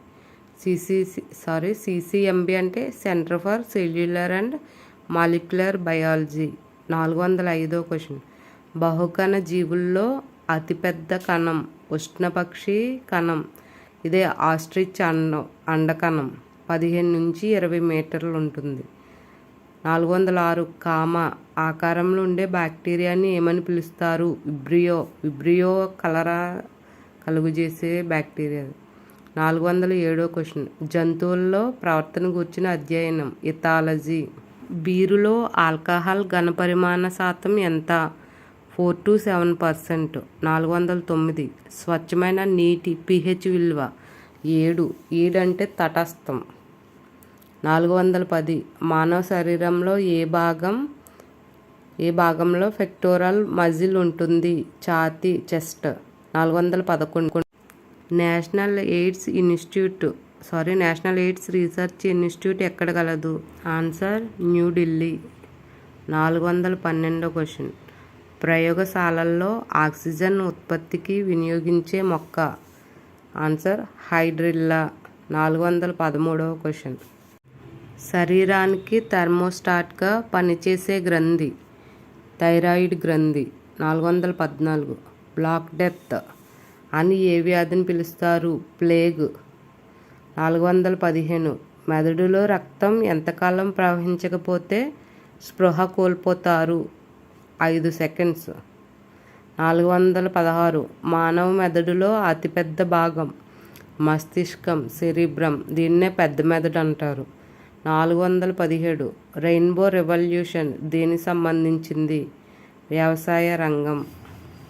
CCMB అంటే Centre for Cellular and Molecular Biology. 405వ క్వశ్చన్. బహుకణ జీవుల్లో అతిపెద్ద కణం ఉష్ణపక్షి కణం. ఇదే ఆస్ట్రిచ్ అండకణం 15 నుంచి 20 మీటర్లు ఉంటుంది. 406. కామ ఆకారంలో ఉండే బ్యాక్టీరియాని ఏమని పిలుస్తారు? విబ్రియో కలరా కలుగజేసే బ్యాక్టీరియా. 407వ క్వశ్చన్. జంతువుల్లో ప్రవర్తన గురించిన అధ్యయనం ఇథాలజీ. బీరులో ఆల్కహాల్ ఘనపరిమాణ శాతం ఎంత? 4 to 7%. 409. స్వచ్ఛమైన నీటి pH విలువ 7. 7 అంటే తటస్థం. 410. మానవ శరీరంలో ఏ భాగంలో పెక్టోరల్ మజిల్ ఉంటుంది? ఛాతీ chest. 411. National AIDS Research institute ఎక్కడ కలదు? ఆన్సర్ న్యూఢిల్లీ. 412వ క్వశ్చన్. ప్రయోగశాలల్లో ఆక్సిజన్ ఉత్పత్తికి వినియోగించే మొక్క. Answer hydrilla. 413వ క్వశ్చన్. శరీరానికి థర్మోస్టాట్గా పనిచేసే గ్రంథి థైరాయిడ్ గ్రంథి. 414. బ్లాక్ డెత్ అని ఏ వ్యాధిని పిలుస్తారు? ప్లేగ్. 415. మెదడులో రక్తం ఎంతకాలం ప్రవహించకపోతే స్పృహ కోల్పోతారు? 5 సెకండ్స్. 416. మానవ మెదడులో అతిపెద్ద భాగం మస్తిష్కం సెరిబ్రమ్. దీన్నే పెద్ద మెదడు అంటారు. 417. రెయిన్బో రెవల్యూషన్ దేనికి సంబంధించింది? వ్యవసాయ రంగం.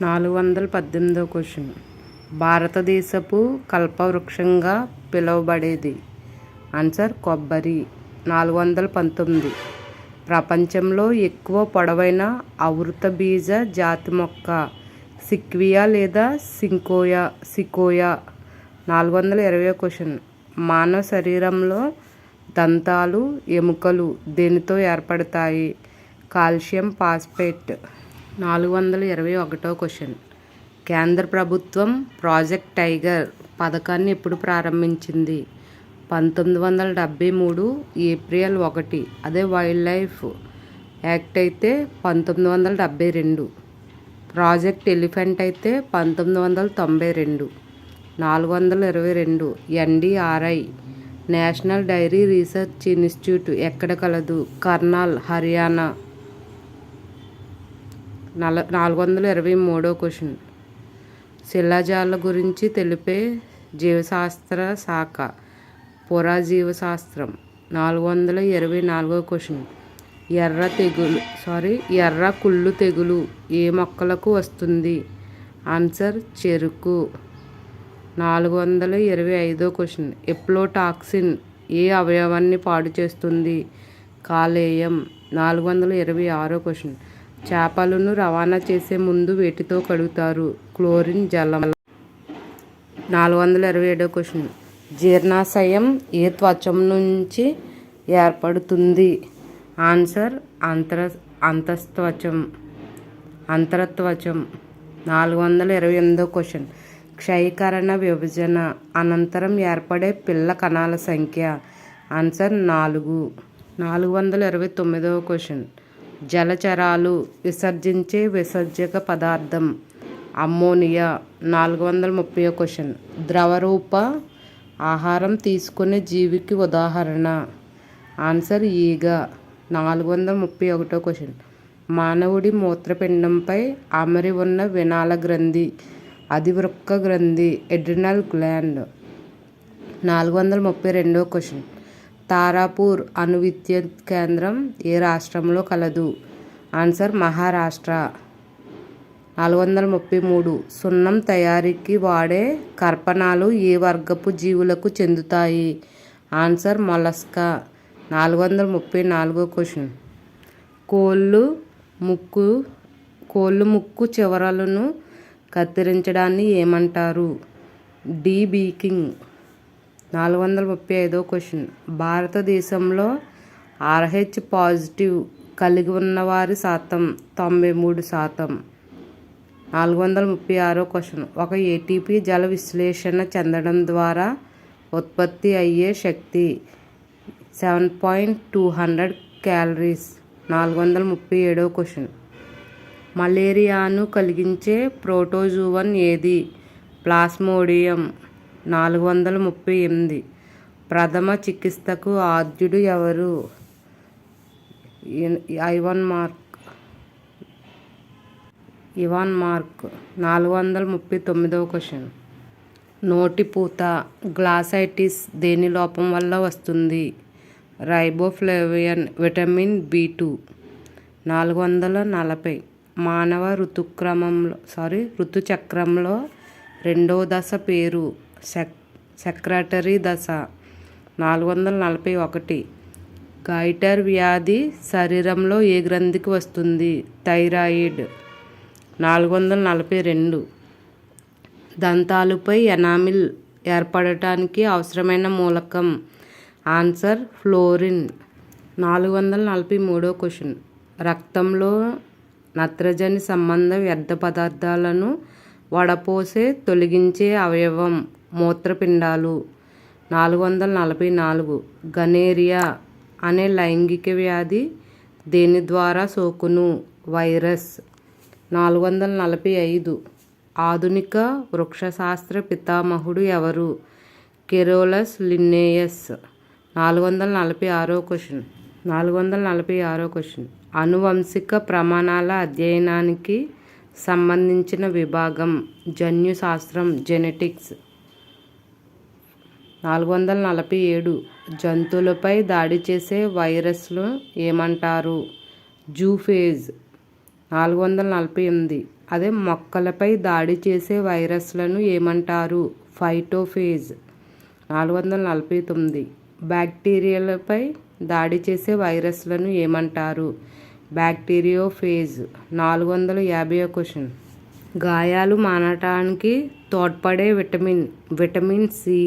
418వ క్వశ్చన్. భారతదేశపు కల్పవృక్షంగా పిలువబడేది? ఆన్సర్ కొబ్బరి. 419. ప్రపంచంలో ఎక్కువ పొడవైన ఆవృత బీజ జాతి మొక్క సిక్వియా లేదా సికోయా. 420వ క్వశ్చన్. మానవ శరీరంలో దంతాలు ఎముకలు దేనితో ఏర్పడతాయి? Calcium phosphate. 421వ క్వశ్చన్. కేంద్ర ప్రభుత్వం ప్రాజెక్ట్ టైగర్ పథకాన్ని ఎప్పుడు ప్రారంభించింది? 1973 ఏప్రిల్ 1. అదే వైల్డ్ లైఫ్ యాక్ట్ అయితే 1972. ప్రాజెక్ట్ ఎలిఫెంట్ అయితే 1992. 422. NDRI national dairy research institute ఎక్కడ కలదు? కర్నాల్ హర్యానా. 423వ క్వశ్చన్. శిలాజాల గురించి తెలిపే జీవశాస్త్ర శాఖ పురాజీవశాస్త్రం. 424వ క్వశ్చన్. ఎర్ర కుళ్ళు తెగులు ఏ మొక్కలకు వస్తుంది? ఆన్సర్ చెరుకు. 425వ క్వశ్చన్. ఎప్లోటాక్సిన్ ఏ అవయవాన్ని పాడు చేస్తుంది? కాలేయం. 426వ క్వశ్చన్. చేపలను రవాణా చేసే ముందు వేటితో కడుగుతారు? క్లోరిన్ జలం. 427వ క్వశ్చన్. జీర్ణాశయం ఏ త్వచం నుంచి ఏర్పడుతుంది? ఆన్సర్ అంతస్త్వచం. 428వ క్వశ్చన్. క్షయీకరణ విభజన అనంతరం ఏర్పడే పిల్ల కణాల సంఖ్య. ఆన్సర్ 4. 429వ క్వశ్చన్. జలచరాలు విసర్జించే విసర్జక పదార్థం అమ్మోనియా. 430వ క్వశ్చన్. ద్రవరూప ఆహారం తీసుకునే జీవికి ఉదాహరణ. ఆన్సర్ ఈగ. 431 క్వశ్చన్. మానవుడి మూత్రపిండంపై అమరి ఉన్న వినాళ గ్రంథి, అధివృక్క గ్రంథి, ఎడ్రినల్ గ్లాండ్. 432 క్వశ్చన్. తారాపూర్ అణు విద్యుత్ కేంద్రం ఏ రాష్ట్రంలో కలదు? ఆన్సర్ మహారాష్ట్ర. 433 సున్నం తయారీకి వాడే కర్పణాలు ఏ వర్గపు జీవులకు చెందుతాయి? Answer mollusca. 434 క్వశ్చన్. కోళ్ళు ముక్కు చివరలను కత్తిరించడాన్ని ఏమంటారు? డీబీకింగ్. 435 క్వశ్చన్. భారతదేశంలో RH పాజిటివ్ కలిగి ఉన్నవారి శాతం 93%. 436 క్వశ్చన్. ఒక ATP జల విశ్లేషణ చెందడం ద్వారా ఉత్పత్తి అయ్యే శక్తి 7.200 క్యాలరీస్. 437 క్వశ్చన్. మలేరియాను కలిగించే ప్రోటోజువన్ ఏది? ప్లాస్మోడియం. 438 ప్రథమ చికిత్సకు ఆద్యుడు ఎవరు? Ivan Mark. 439 క్వశ్చన్. నోటిపూత గ్లాసైటిస్ దేని లోపం వల్ల వస్తుంది? రైబోఫ్లేవియన్, విటమిన్ B2. 440 మానవ ఋతుచక్రంలో రెండవ దశ పేరు? సెక్రటరీ దశ. 441 గైటర్ వ్యాధి శరీరంలో ఏ గ్రంథికి వస్తుంది? థైరాయిడ్. 442 దంతాలపై ఎనామిల్ ఏర్పడటానికి అవసరమైన మూలకం? Answer fluorine. 443 క్వశ్చన్. రక్తంలో నత్రజని సంబంధ వ్యర్థ పదార్థాలను వడపోసే తొలగించే అవయవం? మూత్రపిండాలు. 444 గనేరియా అనే లైంగిక వ్యాధి దేని ద్వారా సోకును? వైరస్. 445 ఆధునిక వృక్షశాస్త్ర పితామహుడు ఎవరు? Carolus Linnaeus. 446 క్వశ్చన్. 446 క్వశ్చన్. ఆనువంశిక ప్రమాణాల అధ్యయనానికి సంబంధించిన విభాగం? జన్యుశాస్త్రం, జెనెటిక్స్. 447 జంతువులపై దాడి చేసే వైరస్లు ఏమంటారు? జూఫేజ్. 448 అదే మొక్కలపై దాడి చేసే వైరస్లను ఏమంటారు? ఫైటోఫేజ్. 449 బ్యాక్టీరియాలపై దాడి చేసే వైరస్లను ఏమంటారు? బ్యాక్టీరియోఫేజ్. 450 క్వశ్చన్. గాయాలు మానటానికి తోడ్పడే విటమిన్ సి.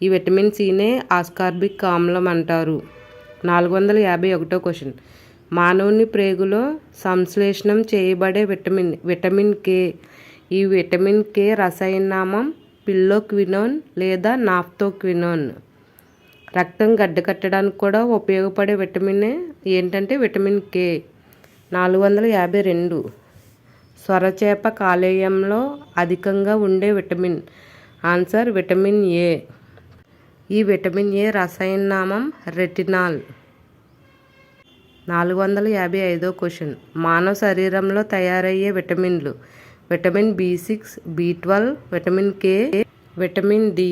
ఈ విటమిన్ సినే ఆస్కార్బిక్ ఆమ్లం అంటారు. 451 క్వశ్చన్. మానవుని ప్రేగులో సంశ్లేషణం చేయబడే విటమిన్ కే. ఈ విటమిన్ కే రసాయనామం పిల్లోక్వినోన్ లేదా నాఫ్తోక్వినోన్. రక్తం గడ్డకట్టడానికి కూడా ఉపయోగపడే విటమిన్ ఏంటంటే విటమిన్ కే. 452 సొరచేప కాలేయంలో అధికంగా ఉండే విటమిన్? Answer vitamin A. ఈ విటమిన్ ఏ రసాయనామం రెటినాల్. 455 క్వశ్చన్. మానవ శరీరంలో తయారయ్యే విటమిన్లు? Vitamin B6, B12, vitamin K, vitamin D.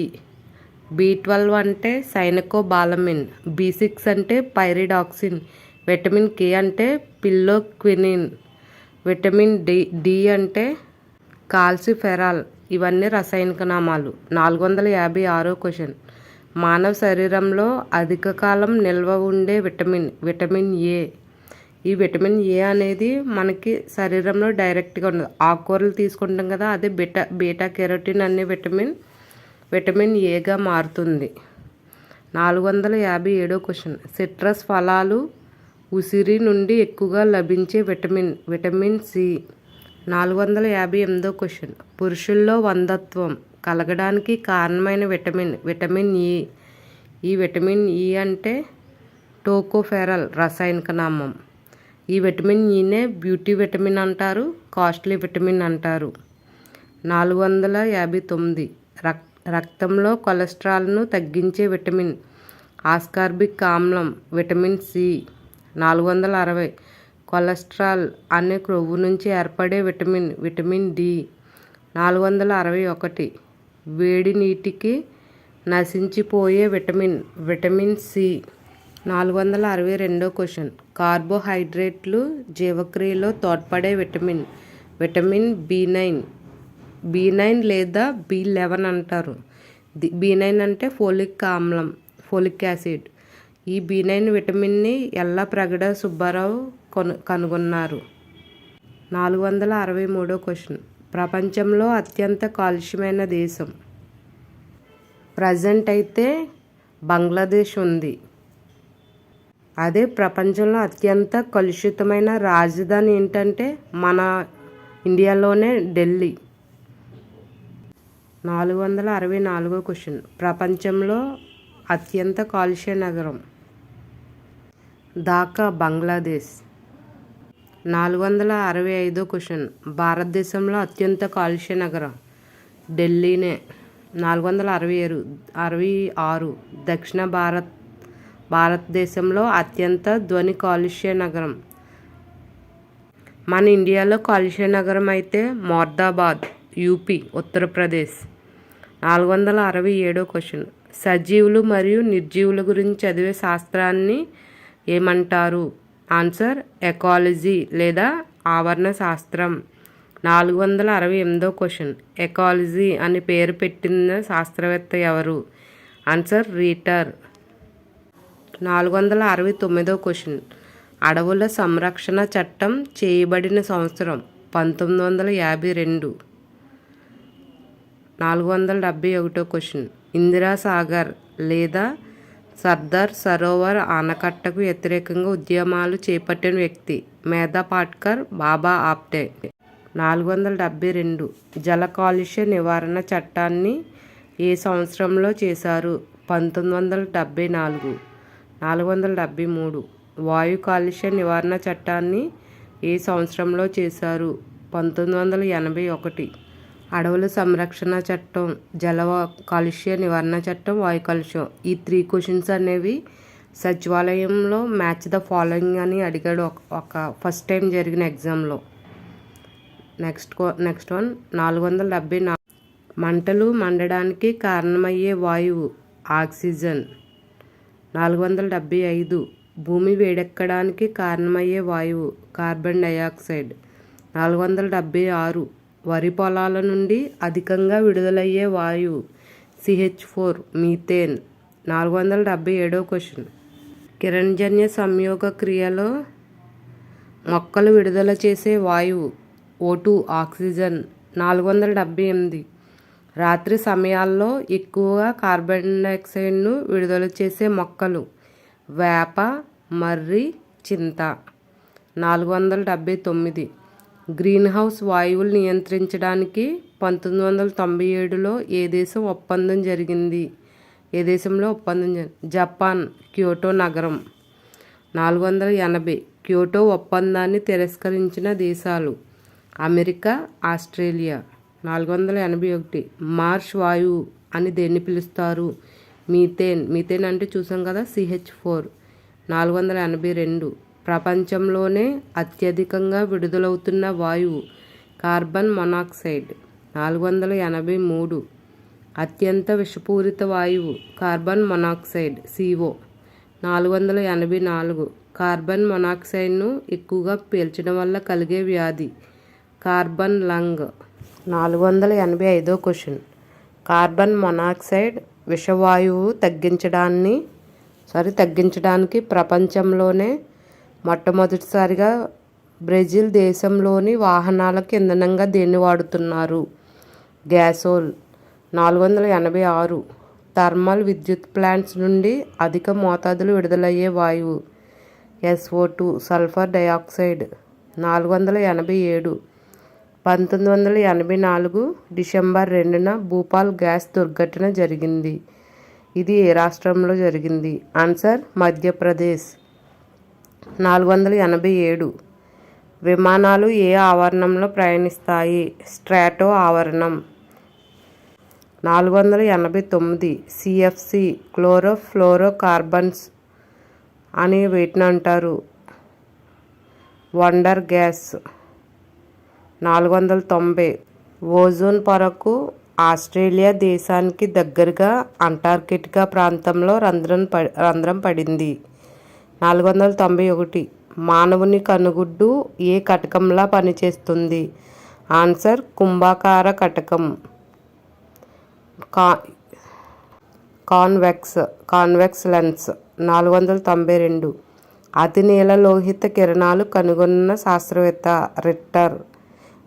B12 అంటే సైనకోబాలమిన్, B6 అంటే పైరిడాక్సిన్, విటమిన్ కే అంటే పిల్లోక్వినిన్, విటమిన్ డి అంటే కాల్సిఫెరాల్. ఇవన్నీ రసాయనిక నామాలు. 456 క్వశ్చన్. మానవ శరీరంలో అధిక కాలం నిల్వ ఉండే విటమిన్ ఏ. ఈ విటమిన్ ఏ అనేది మనకి శరీరంలో డైరెక్ట్గా ఉండదు. ఆకుకూరలు తీసుకుంటాం కదా, అదే బీటా కెరోటిన్ అనే విటమిన్ ఏగా మారుతుంది. 457 క్వశ్చన్. సిట్రస్ ఫలాలు ఉసిరి నుండి ఎక్కువగా లభించే విటమిన్ సి. 458 క్వశ్చన్. పురుషుల్లో వంధత్వం కలగడానికి కారణమైన విటమిన్ ఈ. ఈ విటమిన్ ఈ అంటే టోకోఫెరల్ రసాయనిక నామం. ఈ విటమిన్ ఈనే బ్యూటీ విటమిన్ అంటారు, కాస్ట్లీ విటమిన్ అంటారు. 459 రక్తంలో కొలెస్ట్రాల్ను తగ్గించే విటమిన్? ఆస్కార్బిక్ ఆమ్లం, విటమిన్ సి. 460 కొలెస్ట్రాల్ అనే క్రొవ్వు నుంచి ఏర్పడే విటమిన్ డి. 461 వేడి నీటికి నశించిపోయే విటమిన్ సి. 462 క్వశ్చన్. కార్బోహైడ్రేట్లు జీవక్రియలో తోడ్పడే విటమిన్ బి9 లేదా బి11 అంటారు. బి9 అంటే ఫోలిక్ యాసిడ్. ఈ బి9 విటమిన్ని యల్లప్రగడ సుబ్బారావు కనుగొన్నారు. 463 క్వశ్చన్. ప్రపంచంలో అత్యంత కాలుష్యమైన దేశం. ప్రజెంట్ అయితే బంగ్లాదేశ్ ఉంది. అదే ప్రపంచంలో అత్యంత కలుషితమైన రాజధాని ఏంటంటే మన ఇండియాలోనే ఢిల్లీ. 464 క్వశ్చన్. ప్రపంచంలో అత్యంత కాలుష్య నగరం. ఢాకా, బంగ్లాదేశ్. 465 క్వశ్చన్. భారతదేశంలో అత్యంత కాలుష్య నగరం ఢిల్లీనే. 466 దక్షిణ భారతదేశంలో అత్యంత ధ్వని కాలుష్య నగరం. మన ఇండియాలో కాలుష్య నగరం అయితే మొర్దాబాద్, యూపీ, ఉత్తరప్రదేశ్. 467 క్వశ్చన్. సజీవులు మరియు నిర్జీవుల గురించి చదివే శాస్త్రాన్ని ఏమంటారు? ఆన్సర్ ఎకాలజీ లేదా ఆవరణ శాస్త్రం. 468 క్వశ్చన్. ఎకాలజీ అని పేరు పెట్టిన శాస్త్రవేత్త ఎవరు? ఆన్సర్ రీటర్. 469 క్వశ్చన్. అడవుల సంరక్షణ చట్టం చేయబడిన సంవత్సరం 1952. 471 క్వశ్చన్. ఇందిరాసాగర్ లేదా సర్దార్ సరోవర్ ఆనకట్టకు వ్యతిరేకంగా ఉద్యమాలు చేపట్టిన వ్యక్తి. మేధా పాట్కర్, బాబా ఆప్టే. 472 జల కాలుష్య నివారణ చట్టాన్ని ఏ సంవత్సరంలో చేశారు? 1974. 473 వాయు కాలుష్య నివారణ చట్టాన్ని ఏ సంవత్సరంలో చేశారు? 1981. అడవుల సంరక్షణ చట్టం, జల కాలుష్య నివారణ చట్టం, వాయు కాలుష్యం. ఈ 3 క్వశ్చన్స్ అనేవి సచివాలయంలో మ్యాచ్ ద ఫాలోయింగ్ అని అడిగాడు ఒక ఫస్ట్ టైం జరిగిన ఎగ్జామ్లో. Next one. 474 మంటలు మండడానికి కారణమయ్యే వాయువు ఆక్సిజన్. 475 భూమి వేడెక్కడానికి కారణమయ్యే వాయువు కార్బన్ డయాక్సైడ్. 476 వరి పొలాల నుండి అధికంగా విడుదలయ్యే వాయువు CH4 మీథేన్. 477 క్వశ్చన్. కిరణజన్య సంయోగ క్రియలో మొక్కలు విడుదల చేసే వాయువు O2 ఆక్సిజన్. 478 రాత్రి సమయాల్లో ఎక్కువగా కార్బన్ డయాక్సైడ్ను విడుదల చేసే మొక్కలు వేప, మర్రి, చింత. 479 గ్రీన్ హౌస్ వాయువులు నియంత్రించడానికి 1997లో ఏ దేశంలో ఒప్పందం జరిగింది? జపాన్, క్యోటో నగరం. 480 క్యోటో ఒప్పందాన్ని తిరస్కరించిన దేశాలు అమెరికా, ఆస్ట్రేలియా. 481 మార్ష్ వాయువు అని దేన్ని పిలుస్తారు? మీథేన్ అంటే చూసాం కదా, CH4. 482 ప్రపంచంలోనే అత్యధికంగా విడుదలవుతున్న వాయువు కార్బన్ మొనాక్సైడ్. 483 అత్యంత విషపూరిత వాయువు కార్బన్ మొనాక్సైడ్ CO. 484 కార్బన్ మొనాక్సైడ్ను ఎక్కువగా పీల్చడం వల్ల కలిగే వ్యాధి carbon lung. 485 question. Carbon monoxide విషవాయువు తగ్గించడానికి ప్రపంచంలోనే మొట్టమొదటిసారిగా బ్రెజిల్ దేశంలోని వాహనాలకు ఇంధనంగా దేన్ని వాడుతున్నారు? గ్యాసోల్. 486 థర్మల్ విద్యుత్ ప్లాంట్స్ నుండి అధిక మోతాదులు విడుదలయ్యే వాయువు SO2 సల్ఫర్ డయాక్సైడ్. 487 1984 డిసెంబర్ 2న భూపాల్ గ్యాస్ దుర్ఘటన జరిగింది. ఇది ఏ రాష్ట్రంలో జరిగింది? ఆన్సర్ మధ్యప్రదేశ్. 487 విమానాలు ఏ ఆవరణంలో ప్రయాణిస్తాయి? స్ట్రాటో ఆవరణం. 489 సిఎఫ్సి క్లోరోఫ్లోరోకార్బన్స్ అని వీటిని అంటారు. Wonder gas. 490 ఓజోన్ పొరకు ఆస్ట్రేలియా దేశానికి దగ్గరగా అంటార్కిటికా ప్రాంతంలో రంధ్రం పడింది. 491 మానవుని కనుగుడ్డు ఏ కటకంలా పనిచేస్తుంది? ఆన్సర్ కుంభాకార కటకం. Convex lens. 492 అతి నీల లోహిత కిరణాలు కనుగొన్న శాస్త్రవేత్త రిట్టర్.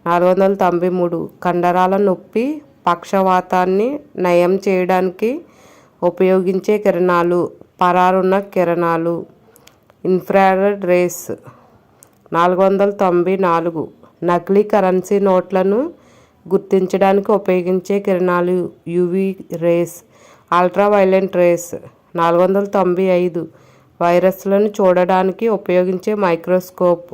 493 కండరాల నొప్పి పక్షవాతాన్ని నయం చేయడానికి ఉపయోగించే కిరణాలు పరారుణ కిరణాలు ఇన్ఫ్రారెడ్ రేస్. 494 నకిలీ కరెన్సీ నోట్లను గుర్తించడానికి ఉపయోగించే కిరణాలు యువి రేస్, అల్ట్రావైలెట్ రేస్. 495 వైరస్లను చూడడానికి ఉపయోగించే microscope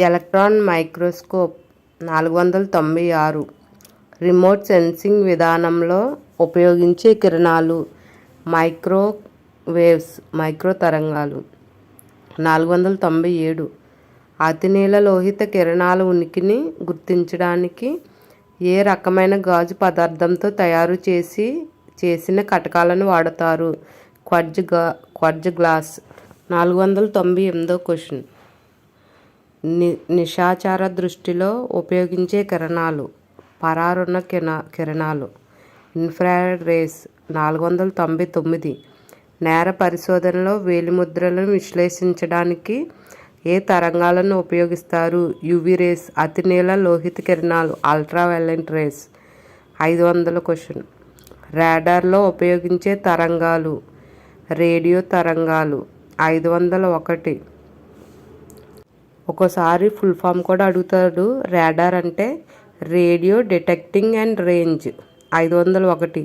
electron microscope. 496 remote sensing విధానంలో ఉపయోగించే కిరణాలు మైక్రోవేవ్స్, మైక్రో తరంగాలు. 497 అతినీల లోహిత కిరణాల ఉనికిని గుర్తించడానికి ఏ రకమైన గాజు పదార్థంతో తయారు చేసిన కటకాలను వాడతారు? Quartz glass. 498 క్వశ్చన్ నిశాచర దృష్టిలో ఉపయోగించే కిరణాలు పరారుణ కిరణాలు ఇన్ఫ్రారెడ్ రేస్. 499 నేర పరిశోధనలో వేలిముద్రలను విశ్లేషించడానికి ఏ తరంగాలను ఉపయోగిస్తారు? యువి రేస్, అతినీల లోహిత కిరణాలు, అల్ట్రావైలెట్ రేస్. 500 క్వశ్చన్ రాడార్లో ఉపయోగించే తరంగాలు రేడియో తరంగాలు. 501 ఒక్కోసారి ఫుల్ ఫామ్ కూడా అడుగుతాడు. రాడార్ అంటే రేడియో డిటెక్టింగ్ అండ్ రేంజ్. 501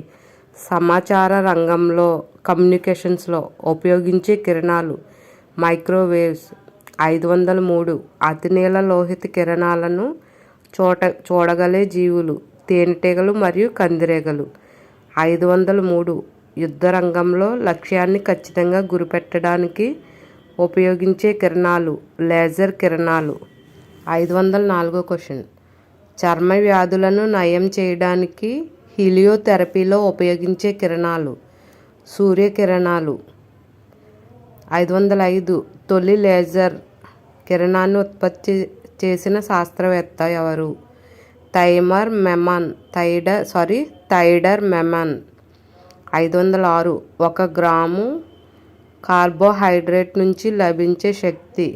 సమాచార రంగంలో కమ్యూనికేషన్స్లో ఉపయోగించే కిరణాలు మైక్రోవేవ్స్. 503 అతినీల లోహిత కిరణాలను చూడగలే జీవులు తేనెటీగలు మరియు కందిరీగలు. 503 యుద్ధ రంగంలో లక్ష్యాన్ని ఖచ్చితంగా గురిపెట్టడానికి ఉపయోగించే కిరణాలు లేజర్ కిరణాలు. 504 క్వశ్చన్ చర్మ వ్యాధులను నయం చేయడానికి హీలియోథెరపీలో ఉపయోగించే కిరణాలు సూర్యకిరణాలు. 505 తొలి లేజర్ కిరణాన్ని ఉత్పత్తి చేసిన శాస్త్రవేత్త ఎవరు? థైడర్ మెమన్. 506 1 గ్రాము కార్బోహైడ్రేట్ నుంచి లభించే శక్తి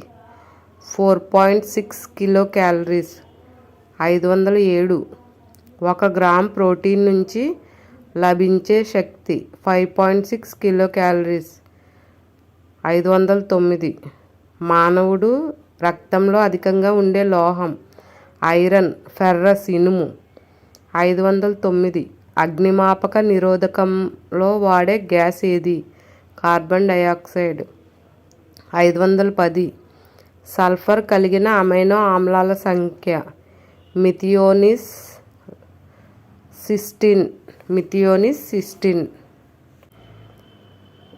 4.6 కిలో క్యాలరీస్. 507 1 గ్రామ్ ప్రోటీన్ నుంచి లభించే శక్తి 5.6 కిలో క్యాలరీస్. 509 మానవుడు రక్తంలో అధికంగా ఉండే లోహం ఐరన్, ఫెర్రస్, ఇనుము. 509 అగ్నిమాపక నిరోధకంలో వాడే గ్యాస్ ఏది? Carbon dioxide. 510 సల్ఫర్ కలిగిన అమైనో ఆమ్లాల సంఖ్య మిథియోనిన్ సిస్టీన్.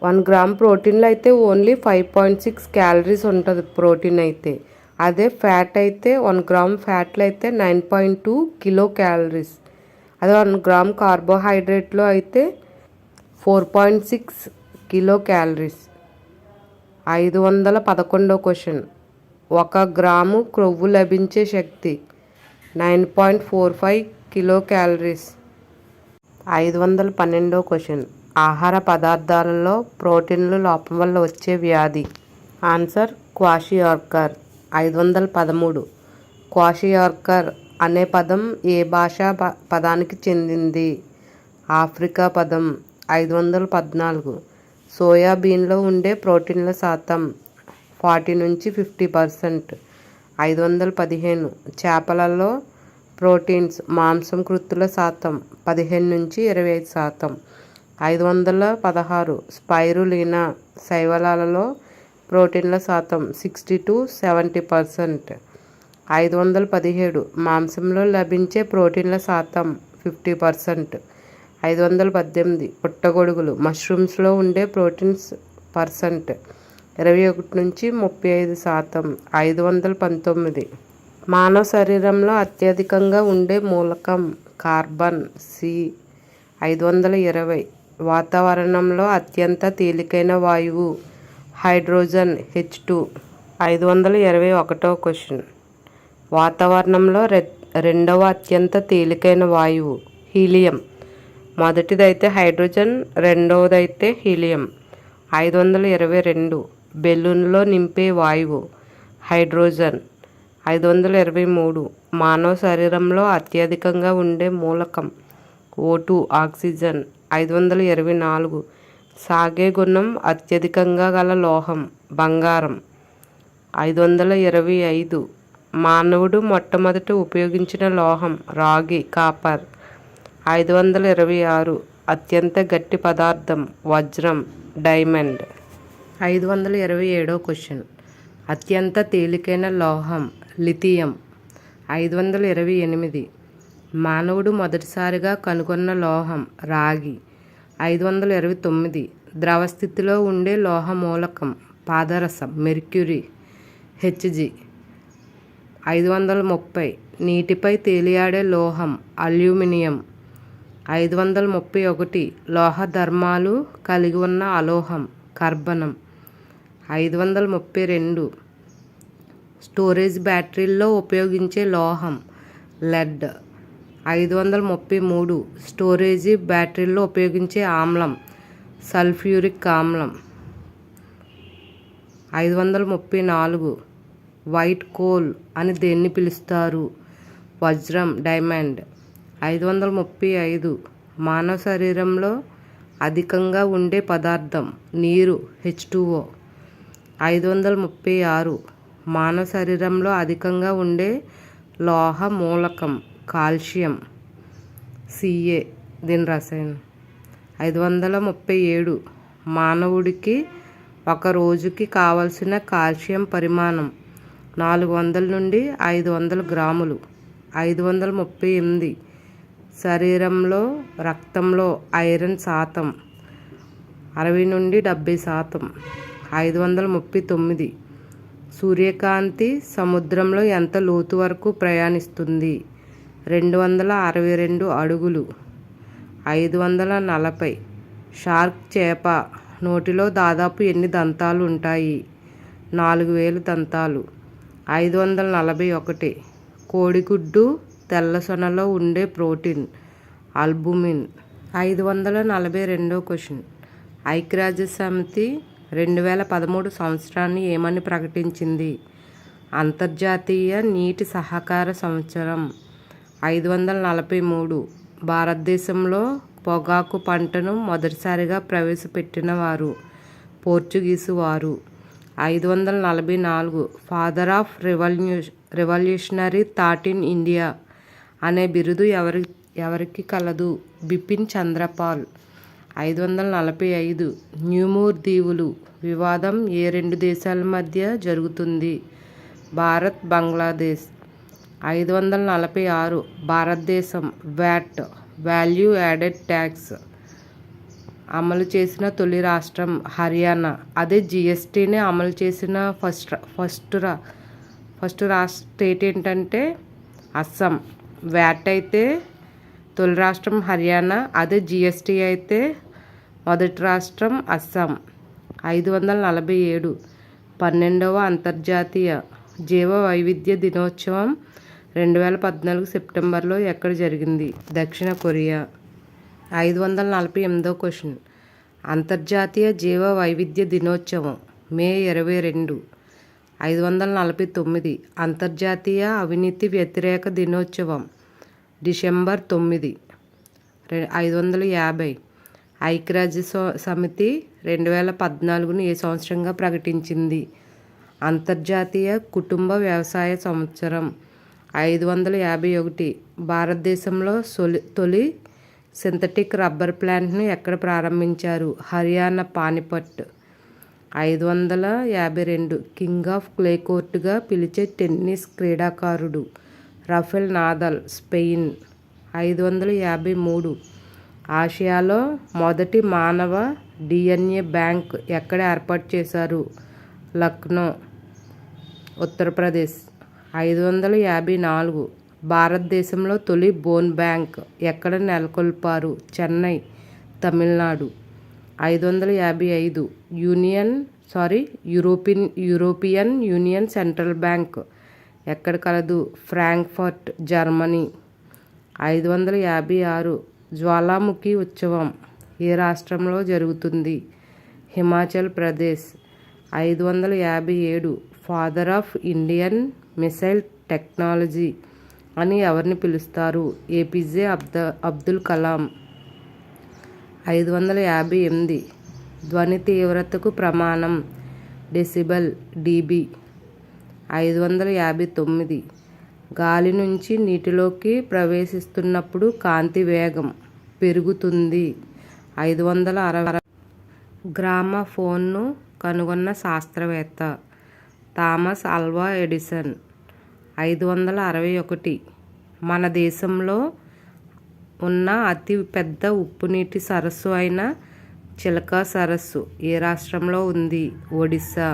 1 గ్రామ్ ప్రోటీన్లో అయితే ఓన్లీ 5.6 క్యాలరీస్ ఉంటుంది ప్రోటీన్ అయితే. అదే ఫ్యాట్ అయితే 1 గ్రామ్ ఫ్యాట్లో అయితే 9.2 కిలో క్యాలరీస్. అదే 1 గ్రామ్ కార్బోహైడ్రేట్లో అయితే 4.6 కిలో క్యాలరీస్. 511 క్వశ్చన్ 1 గ్రాము క్రొవ్వు లభించే శక్తి 9.45 కిలో క్యాలరీస్. 512 క్వశ్చన్ ఆహార పదార్థాలలో ప్రోటీన్లు లోపం వల్ల వచ్చే వ్యాధి. Answer kwashiorkor. 513 క్వాషియార్కర్ అనే పదం ఏ భాషా పదానికి చెందింది? ఆఫ్రికా పదం. 514 సోయాబీన్లో ఉండే ప్రోటీన్ల శాతం 40 నుంచి 50%. 515 చేపలలో ప్రోటీన్స్ మాంసం కృత్తుల శాతం 15 నుంచి 25%. 516 స్పైరులినా శైవలాలలో ప్రోటీన్ల శాతం 60 to 70%. 517 మాంసంలో లభించే ప్రోటీన్ల శాతం 50%. 518 పుట్టగొడుగులు. మష్రూమ్స్లో ఉండే ప్రోటీన్స్ పర్సెంట్ 21 నుంచి 35%. 519 మానవ శరీరంలో అత్యధికంగా ఉండే మూలకం కార్బన్ సి. 520 వాతావరణంలో అత్యంత తేలికైన వాయువు హైడ్రోజన్ H2. 521వ క్వశ్చన్. వాతావరణంలో రెండవ అత్యంత తేలికైన వాయువు హీలియం. మొదటిదైతే హైడ్రోజన్, రెండవదైతే హీలియం. 522 బెలూన్లో నింపే వాయువు హైడ్రోజన్. 523 మానవ శరీరంలో అత్యధికంగా ఉండే మూలకం O2 ఆక్సిజన్. 524 సాగే గుణం అత్యధికంగా గల లోహం బంగారం. 525 మానవుడు మొట్టమొదట ఉపయోగించిన లోహం రాగి కాపర్. 526 అత్యంత గట్టి పదార్థం వజ్రం డైమండ్. 527వ క్వశ్చన్. అత్యంత తేలికైన లోహం లిథియం. 528 మానవుడు మొదటిసారిగా కనుగొన్న లోహం రాగి. 529 ద్రవ స్థితిలో ఉండే లోహ మూలకం పాదరసం మెర్క్యూరీ Hg. 530 నీటిపై తేలియాడే లోహం అల్యూమినియం. 531 లోహ ధర్మాలు కలిగి ఉన్న అలోహం కర్బనం. 532 స్టోరేజ్ బ్యాటరీల్లో ఉపయోగించే లోహం లెడ్. 533 స్టోరేజీ బ్యాటరీల్లో ఉపయోగించే ఆమ్లం సల్ఫ్యూరిక్ ఆమ్లం. 534 వైట్ కోల్ అని దేన్ని పిలుస్తారు వజ్రం డైమండ్. 535 మానవ శరీరంలో అధికంగా ఉండే పదార్థం నీరు H2O. 536 మానవ శరీరంలో అధికంగా ఉండే లోహ మూలకం కాల్షియం Ca. దీని రసాయనం. 537 మానవుడికి ఒక రోజుకి కావలసిన కాల్షియం పరిమాణం 400 నుండి 500 గ్రాములు. 538 శరీరంలో రక్తంలో ఐరన్ శాతం 60 నుండి 70%. 539 సూర్యకాంతి సముద్రంలో ఎంత లోతు వరకు ప్రయాణిస్తుంది 262 అడుగులు. 540 షార్క్ చేప నోటిలో దాదాపు ఎన్ని దంతాలు ఉంటాయి 4000 దంతాలు. 541 కోడిగుడ్డు తెల్లసొనలో ఉండే ప్రోటీన్ అల్బుమిన్. 542వ క్వశ్చన్. ఐక్యరాజ్య సమితి 2013 సంవత్సరాన్ని ఏమని ప్రకటించింది అంతర్జాతీయ నీటి సహకార సంవత్సరం. 543 భారతదేశంలో పొగాకు పంటను మొదటిసారిగా ప్రవేశపెట్టిన వారు పోర్చుగీసు వారు. 544 father of revolutionary thought in India అనే బిరుదు ఎవరికి కలదు బిపిన్ చంద్రపాల్. 545 న్యూమూర్ దీవులు వివాదం ఏ రెండు దేశాల మధ్య జరుగుతుంది భారత్ బంగ్లాదేశ్. 546 భారతదేశం వ్యాట్ వాల్యూ యాడెడ్ ట్యాక్స్ అమలు చేసిన తొలి రాష్ట్రం హర్యానా. అదే జిఎస్టీని అమలు చేసిన ఫస్ట్ స్టేట్ ఏంటంటే అస్సాం. వ్యాట్ అయితే తొలి రాష్ట్రం హర్యానా, అదే జిఎస్టీ అయితే మొదటి రాష్ట్రం అస్సాం. 547 12వ అంతర్జాతీయ జీవ వైవిధ్య దినోత్సవం 2014 సెప్టెంబర్లో ఎక్కడ జరిగింది దక్షిణ కొరియా. 548వ క్వశ్చన్. అంతర్జాతీయ జీవ వైవిధ్య దినోత్సవం మే 22. 549 అంతర్జాతీయ అవినీతి వ్యతిరేక దినోత్సవం డిసెంబర్ 9. 550 ఐక్యరాజ్య సమితి 2014ను ఏ సంవత్సరంగా ప్రకటించింది అంతర్జాతీయ కుటుంబ వ్యవసాయ సంవత్సరం. 551 భారతదేశంలో తొలి సింథటిక్ రబ్బర్ ప్లాంట్ను ఎక్కడ ప్రారంభించారు Haryana Panipat. 552 king of clay కోర్టుగా పిలిచే టెన్నిస్ క్రీడాకారుడు రఫెల్ నాదల్ స్పెయిన్. 553 ఆసియాలో మొదటి మానవ DNA బ్యాంక్ ఎక్కడ ఏర్పాటు చేశారు? లక్నో, ఉత్తరప్రదేశ్. 554. భారతదేశంలో తొలి బోన్ బ్యాంక్ ఎక్కడ నెలకొల్పారు? Chennai, Tamil Nadu. 555. European union central bank ఎక్కడ కలదు? Frankfurt, Germany. 556. జ్వాలాముఖి ఉత్సవం ఏ రాష్ట్రంలో జరుగుతుంది? Himachal Pradesh. 557. Father of Indian missile technology అని ఎవరిని పిలుస్తారు? APJ అబ్దుల్ కలాం. 558. ధ్వని తీవ్రతకు ప్రమాణం డెసిబెల్, dB. 559. గాలి నుంచి నీటిలోకి ప్రవేశిస్తున్నప్పుడు కాంతి వేగం పెరుగుతుంది. 560. గ్రామఫోన్ను కనుగొన్న శాస్త్రవేత్త థామస్ ఆల్వా ఎడిసన్. 561. మన దేశంలో ఉన్న అతి పెద్ద ఉప్పునీటి సరస్సు అయిన చిలకా సరస్సు ఏ రాష్ట్రంలో ఉంది? ఒడిశా.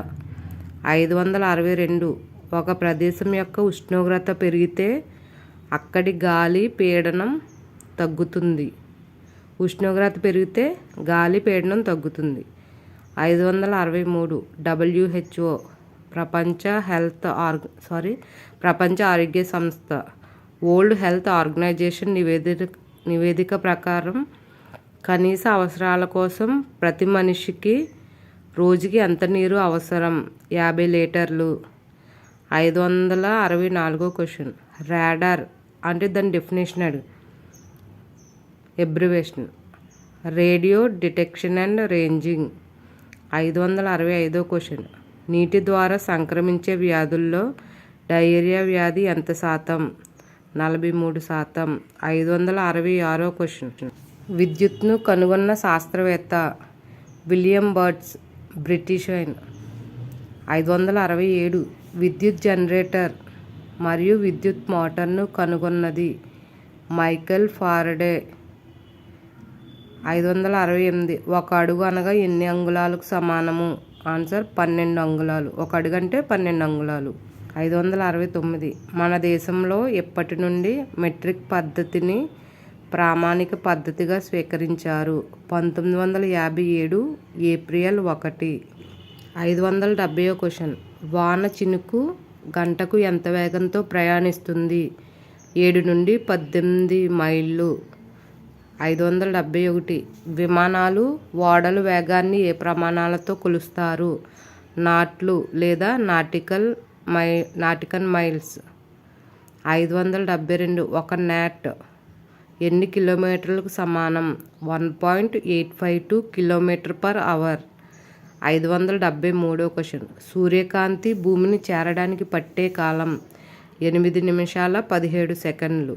562. ఒక ప్రదేశం యొక్క ఉష్ణోగ్రత పెరిగితే అక్కడి గాలి పీడనం తగ్గుతుంది. ఉష్ణోగ్రత పెరిగితే గాలి పీడనం తగ్గుతుంది. 563. WHO ప్రపంచ ఆరోగ్య సంస్థ వరల్డ్ హెల్త్ ఆర్గనైజేషన్ నివేదిక ప్రకారం కనీస అవసరాల కోసం ప్రతి మనిషికి రోజుకి ఎంత నీరు అవసరం? 50 లీటర్లు. 564. క్వశ్చన్. రాడార్ అంటే దాని డెఫినేషన్ అడుగు. Abbreviation radio detection and ranging. 565. Question. నీటి ద్వారా సంక్రమించే వ్యాధుల్లో డయేరియా వ్యాధి ఎంత శాతం? 43%. 566. క్వశ్చన్. విద్యుత్ను కనుగొన్న శాస్త్రవేత్త విలియం బర్డ్స్, బ్రిటిష్ ఆయన. 567. విద్యుత్ జనరేటర్ మరియు విద్యుత్ మోటార్ను కనుగొన్నది మైకేల్ ఫారడే. 568. ఒక అడుగు అనగా ఎన్ని అంగుళాలకు సమానము? ఆన్సర్ 12 అంగుళాలు. ఒక అడుగు అంటే 12 అంగుళాలు. 569. మన దేశంలో ఎప్పటి నుండి మెట్రిక్ పద్ధతిని ప్రామాణిక పద్ధతిగా స్వీకరించారు? 1957 ఏప్రిల్ 1. 570. క్వశ్చన్. వాన చినుకు గంటకు ఎంత వేగంతో ప్రయాణిస్తుంది? 7 నుండి 18 మైళ్ళు. 571. విమానాలు ఓడల వేగాన్ని ఏ ప్రమాణాలతో కొలుస్తారు? నాట్లు లేదా నాటికల్ మైల్స్. 572. ఒక నాట్ ఎన్ని కిలోమీటర్లకు సమానం? 1.852 km/h. 573. క్వశ్చన్. సూర్యకాంతి భూమిని చేరడానికి పట్టే కాలం 8 నిమిషాల 17 సెకండ్లు.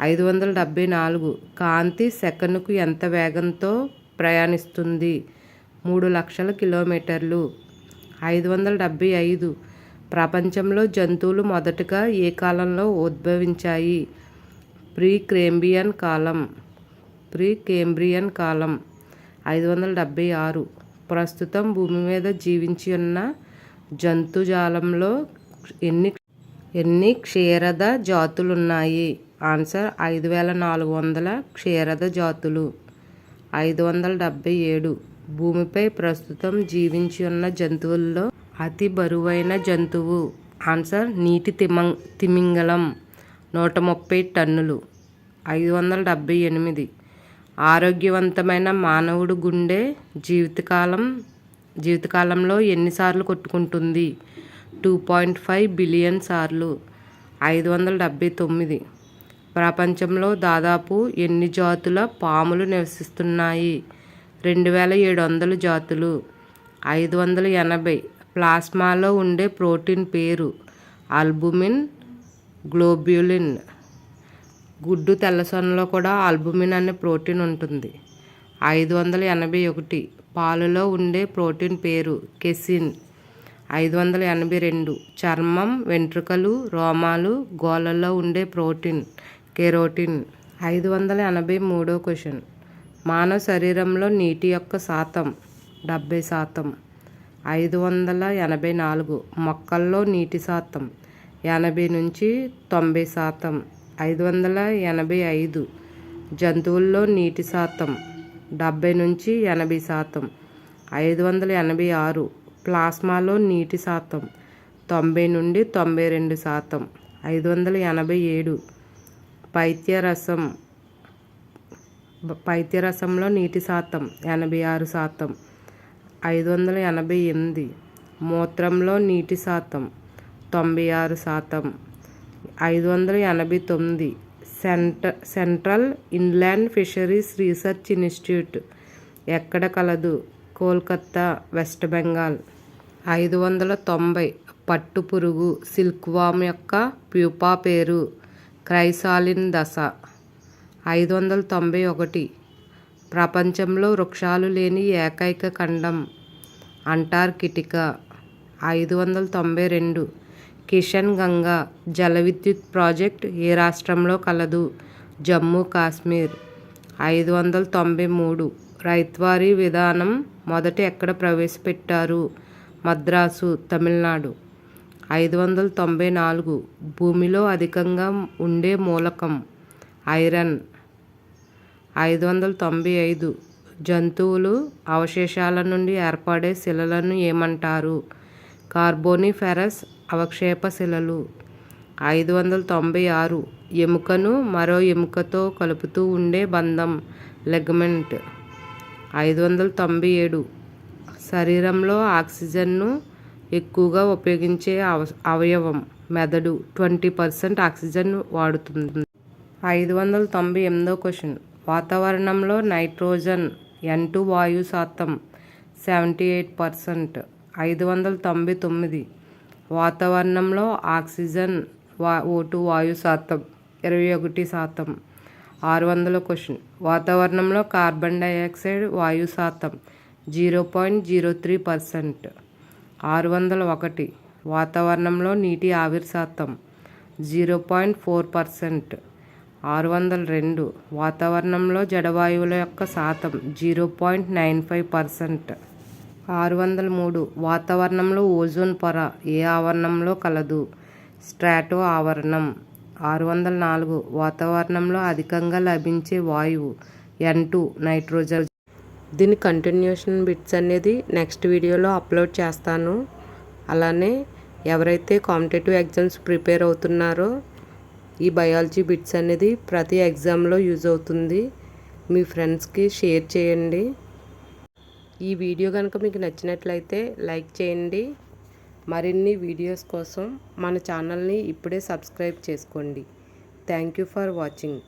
574. కాంతి సెకనుకు ఎంత వేగంతో ప్రయాణిస్తుంది? 3 లక్షల కిలోమీటర్లు. 575. ప్రపంచంలో జంతువులు మొదటగా ఏ కాలంలో ఉద్భవించాయి? ప్రీ కేంబ్రియన్ కాలం. 576. ప్రస్తుతం భూమి మీద జీవించి ఉన్న జంతుజాలంలో ఎన్ని క్షీరద జాతులున్నాయి? ఆన్సర్ 5400 క్షీరద జాతులు. 577. భూమిపై ప్రస్తుతం జీవించి ఉన్న జంతువుల్లో అతి బరువైన జంతువు? ఆన్సర్ నీటి తిమింగలం, 130 టన్నులు. 578. ఆరోగ్యవంతమైన మానవుడు గుండె జీవితకాలంలో ఎన్నిసార్లు కొట్టుకుంటుంది? 2.5 బిలియన్ సార్లు. 579. ప్రపంచంలో దాదాపు ఎన్ని జాతుల పాములు నివసిస్తున్నాయి? 2700 జాతులు. 580. ప్లాస్మాలో ఉండే ప్రోటీన్ పేరు? Albumin, globulin. గుడ్డు తెల్లసొనలో కూడా ఆల్బుమిన్ అనే ప్రోటీన్ ఉంటుంది. 581. పాలలో ఉండే ప్రోటీన్ పేరు? కెసిన్. 582. చర్మం, వెంట్రుకలు, రోమాలు, గోళ్ళల్లో ఉండే ప్రోటీన్? కెరోటిన్. 583. క్వశ్చన్. మానవ శరీరంలో నీటి యొక్క శాతం 70%. 584. మొక్కల్లో నీటి శాతం 80 నుంచి 90%. 585. జంతువుల్లో నీటి శాతం 70 నుంచి 80%. 586. ప్లాస్మాలో నీటి శాతం 90 నుండి 92%. 587. పైత్యరసంలో నీటి శాతం 86%. 588. మూత్రంలో నీటి శాతం 96%. 589. Central inland fisheries research institute ఎక్కడ కలదు? కోల్కత్తా, వెస్ట్ బెంగాల్. 590. పట్టుపురుగు సిల్క్వామ్ యొక్క ప్యూపా పేరు? క్రైసాలిన్ దశ. 591. ప్రపంచంలో వృక్షాలు లేని ఏకైక ఖండం అంటార్కిటికా. 592. కిషన్ గంగా జల విద్యుత్ ప్రాజెక్ట్ ఏ రాష్ట్రంలో కలదు? జమ్మూ కాశ్మీర్. 593. రైత్వారీ విధానం మొదట ఎక్కడ ప్రవేశపెట్టారు? మద్రాసు, తమిళనాడు. 594. భూమిలో అధికంగా ఉండే మూలకం ఐరన్. 595. జంతువులు అవశేషాల నుండి ఏర్పడే శిలలను ఏమంటారు? కార్బోనిఫెరస్ అవక్షేప శిలలు. 596. ఎముకను మరో ఎముకతో కలుపుతూ ఉండే బంధం లెగమెంట్. 597. శరీరంలో ఆక్సిజన్ను ఎక్కువగా ఉపయోగించే అవయవం మెదడు. 20% ఆక్సిజన్ వాడుతుంది. 598. క్వశ్చన్. వాతావరణంలో నైట్రోజన్ N2 వాయు శాతం 78%. 599. వాతావరణంలో ఆక్సిజన్ O2 వాయు శాతం 21%. 600. క్వశ్చన్. వాతావరణంలో కార్బన్ డయాక్సైడ్ వాయు శాతం 0.03%. 601. వాతావరణంలో నీటి ఆవిరి శాతం 0.4%. 602. వాతావరణంలో జడవాయువుల యొక్క శాతం 0.95%. 603. వాతావరణంలో ఓజోన్ పొర ఏ ఆవరణంలో కలదు? స్ట్రాటో ఆవరణం. 604. వాతావరణంలో అధికంగా లభించే వాయువు N2 నైట్రోజన్. దీని కంటిన్యూషన్ బిట్స్ అనేది నెక్స్ట్ వీడియోలో అప్లోడ్ చేస్తాను. అలానే ఎవరైతే కాంపిటేటివ్ ఎగ్జామ్స్ ప్రిపేర్ అవుతున్నారో ఈ బయాలజీ బిట్స్ అనేది ప్రతి ఎగ్జామ్లో యూజ్ అవుతుంది. మీ ఫ్రెండ్స్కి షేర్ చేయండి. ఈ వీడియో కనుక మీకు నచ్చినట్లయితే లైక్ చేయండి. మరిన్ని వీడియోస్ కోసం మన ఛానల్ని ఇప్పుడే సబ్స్క్రైబ్ చేసుకోండి. Thank you for watching.